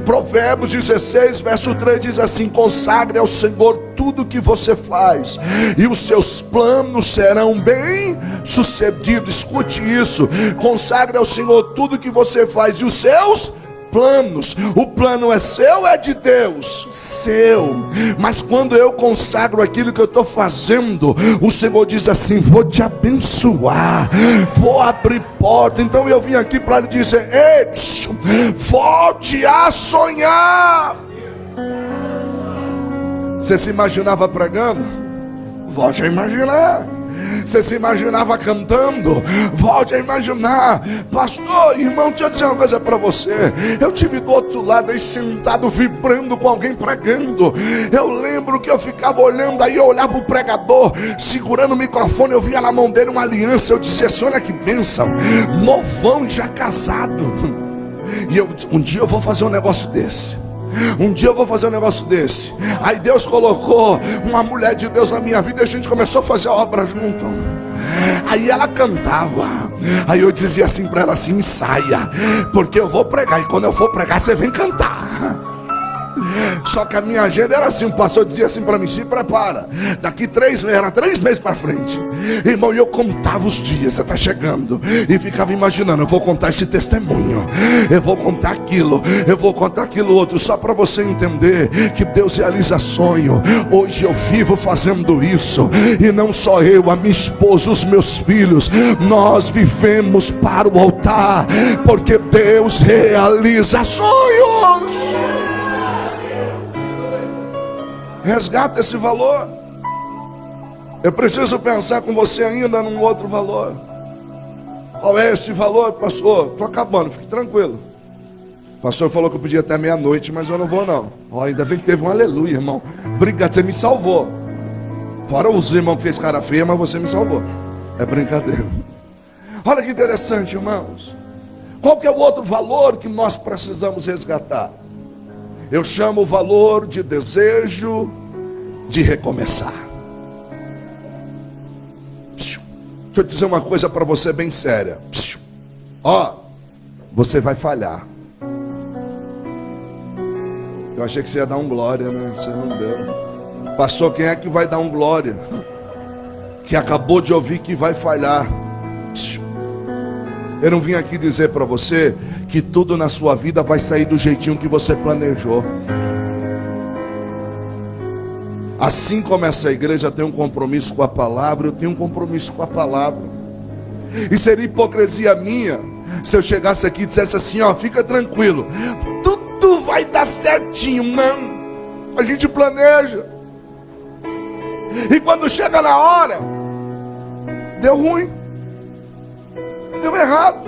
[SPEAKER 1] Provérbios 16, verso 3 diz assim: consagre ao Senhor tudo que você faz, e os seus planos serão bem sucedidos. Escute isso: consagre ao Senhor tudo que você faz, e os seus planos. O plano é seu, é de Deus? Seu. Mas quando eu consagro aquilo que eu estou fazendo, o Senhor diz assim: vou te abençoar, vou abrir porta. Então eu vim aqui para lhe dizer: ei, volte a sonhar. Você se imaginava pregando? Volte a imaginar. Você se imaginava cantando? Volte a imaginar. Pastor, irmão, deixa eu dizer uma coisa para você. Eu tive do outro lado aí sentado, vibrando com alguém pregando. Eu lembro que eu ficava olhando, aí eu olhava o pregador segurando o microfone, eu via na mão dele uma aliança. Eu dizia assim: olha que bênção, novão, já casado. E um dia eu vou fazer um negócio desse. Um dia eu vou fazer um negócio desse. Aí Deus colocou uma mulher de Deus na minha vida e a gente começou a fazer a obra junto. Aí ela cantava. Aí eu dizia assim para ela assim: ensaia, porque eu vou pregar, e quando eu for pregar você vem cantar. Só que a minha agenda era assim, o pastor dizia assim para mim: se prepara, daqui 3 meses, era 3 meses para frente, irmão, e eu contava os dias, você está chegando, e ficava imaginando: eu vou contar esse testemunho, eu vou contar aquilo, eu vou contar aquilo outro, só para você entender que Deus realiza sonho. Hoje eu vivo fazendo isso, e não só eu, a minha esposa, os meus filhos, nós vivemos para o altar, porque Deus realiza sonhos. Resgata esse valor. Eu preciso pensar com você ainda num outro valor. Qual é esse valor, pastor? Estou acabando, fique tranquilo. O pastor falou que eu podia até meia-noite, mas eu não vou não. Ainda bem que teve um aleluia, irmão. Obrigado, você me salvou. Fora os irmãos que fez cara feia, mas você me salvou. É brincadeira. Olha que interessante, irmãos. Qual que é o outro valor que nós precisamos resgatar? Eu chamo o valor de desejo de recomeçar. Deixa eu dizer uma coisa para você bem séria. Ó, você vai falhar. Eu achei que você ia dar um glória, né? Você não deu. Pastor, quem é que vai dar um glória? Que acabou de ouvir que vai falhar. Eu não vim aqui dizer para você que tudo na sua vida vai sair do jeitinho que você planejou. Assim como essa igreja tem um compromisso com a palavra, eu tenho um compromisso com a palavra. E seria hipocrisia minha se eu chegasse aqui e dissesse assim: ó, fica tranquilo, tudo vai dar certinho. Não, a gente planeja, e quando chega na hora, deu ruim, deu errado.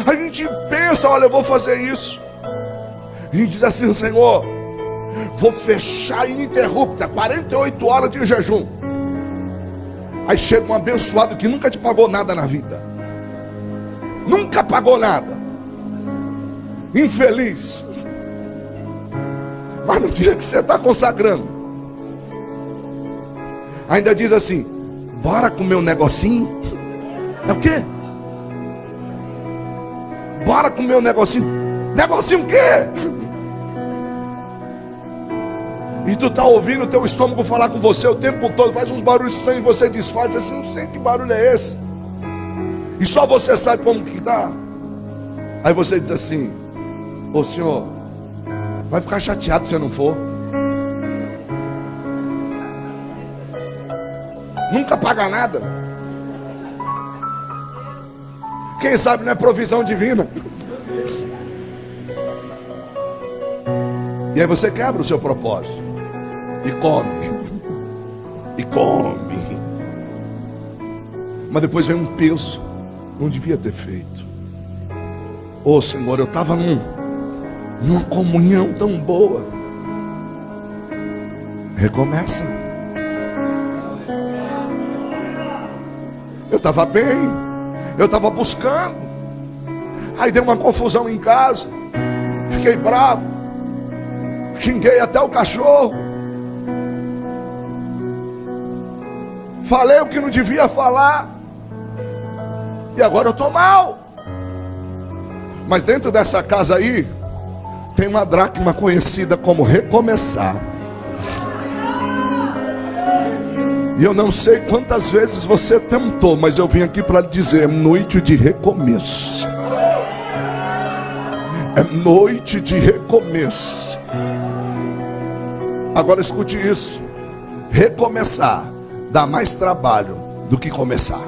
[SPEAKER 1] A gente pensa: olha, eu vou fazer isso. A gente diz assim: Senhor, vou fechar ininterrupta 48 horas de jejum. Aí chega um abençoado que nunca te pagou nada na vida, nunca pagou nada, infeliz. Mas no dia que você está consagrando, ainda diz assim: bora comer um negocinho. É o quê? Bora comer um negocinho. Negocinho o quê? E tu tá ouvindo o teu estômago falar com você o tempo todo, faz uns barulhos estranhos e você desfaz assim: não sei que barulho é esse. E só você sabe como que tá. Aí você diz assim: ô Senhor, vai ficar chateado se eu não for. Nunca paga nada. Quem sabe não é provisão divina. E aí você quebra o seu propósito e come, e come. Mas depois vem um peso: não devia ter feito. Ô Senhor, eu estava numa comunhão tão boa. Recomeça. Eu estava bem, eu estava buscando. Aí deu uma confusão em casa, fiquei bravo, xinguei até o cachorro, falei o que não devia falar, e agora eu estou mal. Mas dentro dessa casa aí tem uma dracma conhecida como recomeçar. E eu não sei quantas vezes você tentou, mas eu vim aqui para lhe dizer: é noite de recomeço. É noite de recomeço. Agora escute isso: recomeçar dá mais trabalho do que começar.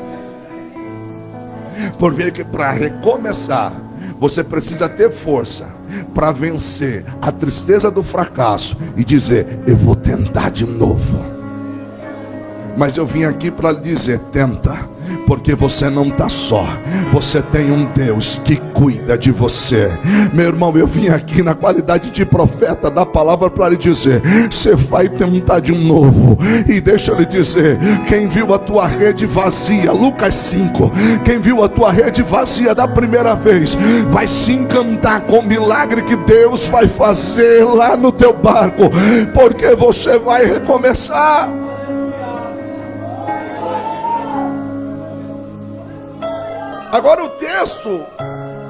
[SPEAKER 1] Porque para recomeçar, você precisa ter força para vencer a tristeza do fracasso e dizer: eu vou tentar de novo. Mas eu vim aqui para lhe dizer: tenta, porque você não está só. Você tem um Deus que cuida de você. Meu irmão, eu vim aqui na qualidade de profeta da palavra para lhe dizer: você vai tentar de novo. E deixa eu lhe dizer, quem viu a tua rede vazia, Lucas 5, quem viu a tua rede vazia da primeira vez, vai se encantar com o milagre que Deus vai fazer lá no teu barco, porque você vai recomeçar. Agora o texto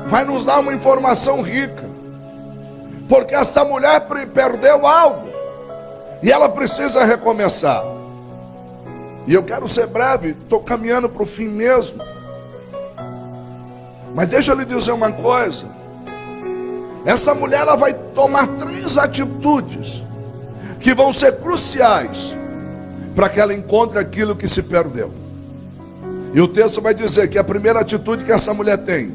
[SPEAKER 1] vai nos dar uma informação rica, porque essa mulher perdeu algo e ela precisa recomeçar. E eu quero ser breve, estou caminhando para o fim mesmo, mas deixa eu lhe dizer uma coisa. Essa mulher, ela vai tomar 3 atitudes que vão ser cruciais para que ela encontre aquilo que se perdeu. E o texto vai dizer que a primeira atitude que essa mulher tem,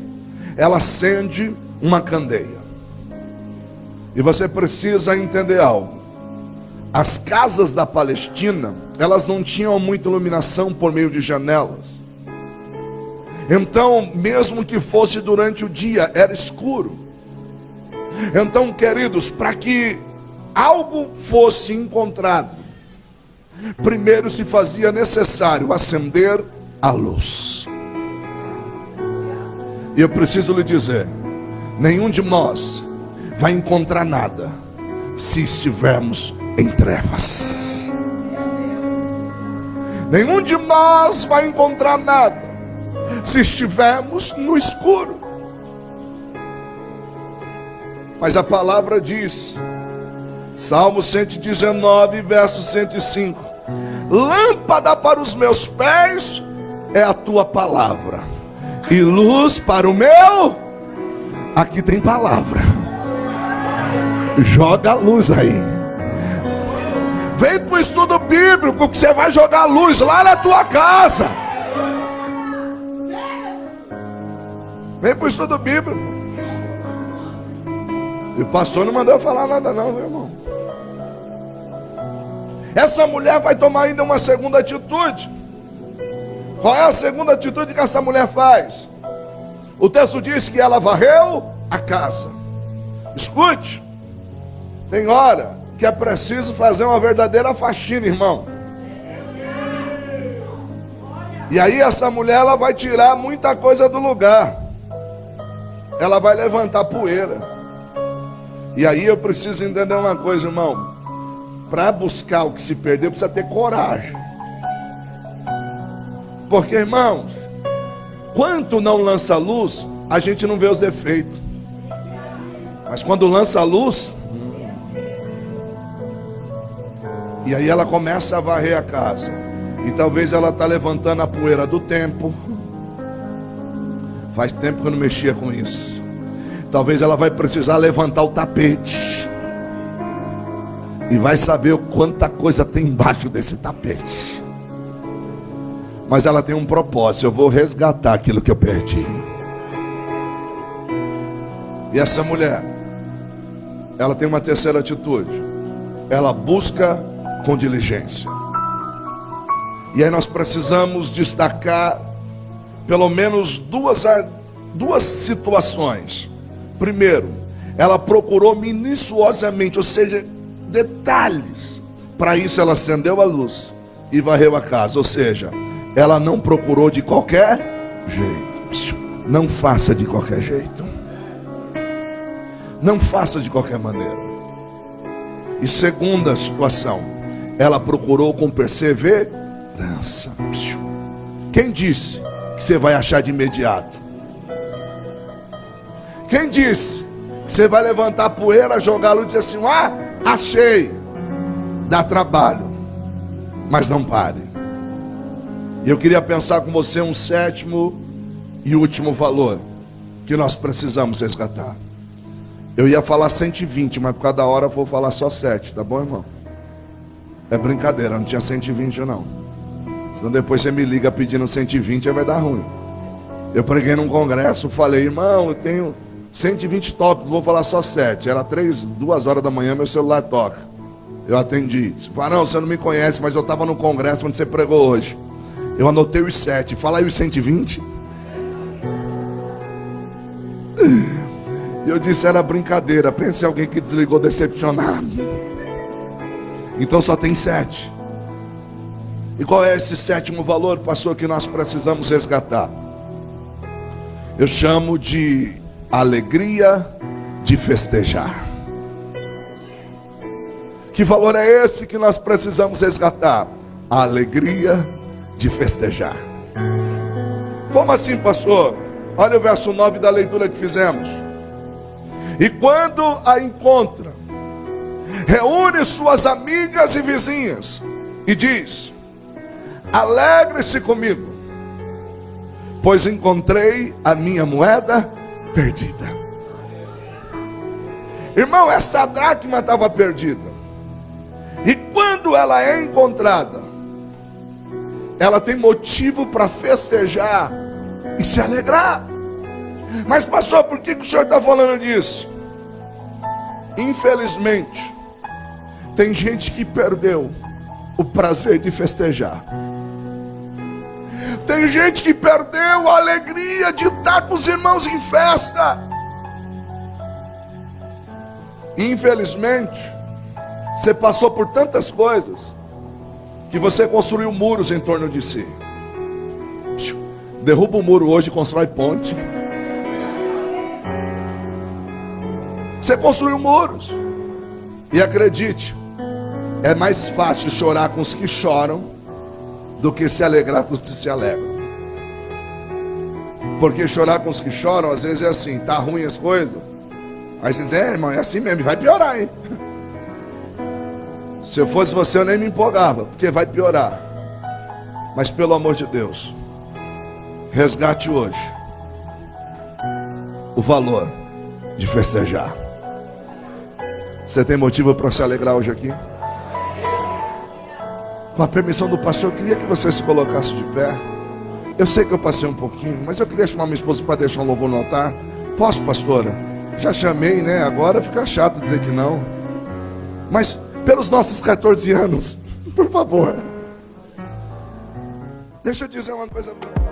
[SPEAKER 1] ela acende uma candeia. E você precisa entender algo. As casas da Palestina, elas não tinham muita iluminação por meio de janelas. Então, mesmo que fosse durante o dia, era escuro. Então, queridos, para que algo fosse encontrado, primeiro se fazia necessário acender a luz. E eu preciso lhe dizer, nenhum de nós vai encontrar nada se estivermos em trevas. Nenhum de nós vai encontrar nada se estivermos no escuro. Mas a palavra diz, Salmo 119, verso 105: lâmpada para os meus pés é a tua palavra, e luz para o meu. Aqui tem palavra. Joga a luz aí. Vem para o estudo bíblico, que você vai jogar a luz lá na tua casa. Vem para o estudo bíblico. E o pastor não mandou eu falar nada não, meu irmão. Essa mulher vai tomar ainda uma segunda atitude. Qual é a segunda atitude que essa mulher faz? O texto diz que ela varreu a casa. Escute, tem hora que é preciso fazer uma verdadeira faxina, irmão. E aí essa mulher, ela vai tirar muita coisa do lugar. Ela vai levantar poeira. E aí eu preciso entender uma coisa, irmão. Para buscar o que se perdeu, precisa ter coragem. Porque, irmãos, quando não lança luz, a gente não vê os defeitos. Mas quando lança a luz, e aí ela começa a varrer a casa. E talvez ela está levantando a poeira do tempo. Faz tempo que eu não mexia com isso. Talvez ela vai precisar levantar o tapete. E vai saber o quanta coisa tem embaixo desse tapete. Mas ela tem um propósito: eu vou resgatar aquilo que eu perdi. E essa mulher, ela tem uma terceira atitude. Ela busca com diligência. E aí nós precisamos destacar pelo menos duas situações. Primeiro, ela procurou minuciosamente, ou seja, detalhes. Para isso ela acendeu a luz e varreu a casa. Ou seja, ela não procurou de qualquer jeito. Não faça de qualquer jeito. Não faça de qualquer maneira. E segunda situação, ela procurou com perseverança. Quem disse que você vai achar de imediato? Quem disse que você vai levantar a poeira, jogar a luz e dizer assim: ah, achei? Dá trabalho, mas não pare. E eu queria pensar com você um sétimo e último valor que nós precisamos resgatar. Eu ia falar 120, mas por causa da hora eu vou falar só 7, tá bom, irmão? É brincadeira, não tinha 120 não. Senão depois você me liga pedindo 120, aí vai dar ruim. Eu preguei num congresso, falei: irmão, eu tenho 120 tópicos, vou falar só 7. Era 2 horas da manhã, meu celular toca. Eu atendi. Você fala: não, você não me conhece, mas eu estava no congresso onde você pregou hoje. Eu anotei os 7. Fala aí os 120. E eu disse, era brincadeira. Pense em alguém que desligou decepcionado. Então só tem 7. E qual é esse 7º valor, pastor, que nós precisamos resgatar? Eu chamo de alegria de festejar. Que valor é esse que nós precisamos resgatar? A alegria de festejar. Como assim, pastor? Olha o verso 9 da leitura que fizemos. E quando a encontra, reúne suas amigas e vizinhas e diz: alegre-se comigo, pois encontrei a minha moeda perdida. Irmão, essa dracma estava perdida. E quando ela é encontrada, ela tem motivo para festejar e se alegrar. Mas pastor, por que o senhor está falando disso? Infelizmente, tem gente que perdeu o prazer de festejar. Tem gente que perdeu a alegria de estar com os irmãos em festa. Infelizmente, você passou por tantas coisas que você construiu muros em torno de si. Derruba o muro hoje e constrói ponte. Você construiu muros. E acredite, é mais fácil chorar com os que choram do que se alegrar com os que se alegram. Porque chorar com os que choram, às vezes é assim, tá ruim as coisas. Aí você diz, irmão, é assim mesmo, vai piorar, hein? Se eu fosse você, eu nem me empolgava, porque vai piorar. Mas pelo amor de Deus, resgate hoje o valor de festejar. Você tem motivo para se alegrar hoje aqui? Com a permissão do pastor, eu queria que você se colocasse de pé. Eu sei que eu passei um pouquinho, mas eu queria chamar minha esposa para deixar um louvor no altar. Posso, pastora? Já chamei, né? Agora fica chato dizer que não. Mas pelos nossos 14 anos, por favor. Deixa eu dizer uma coisa para você.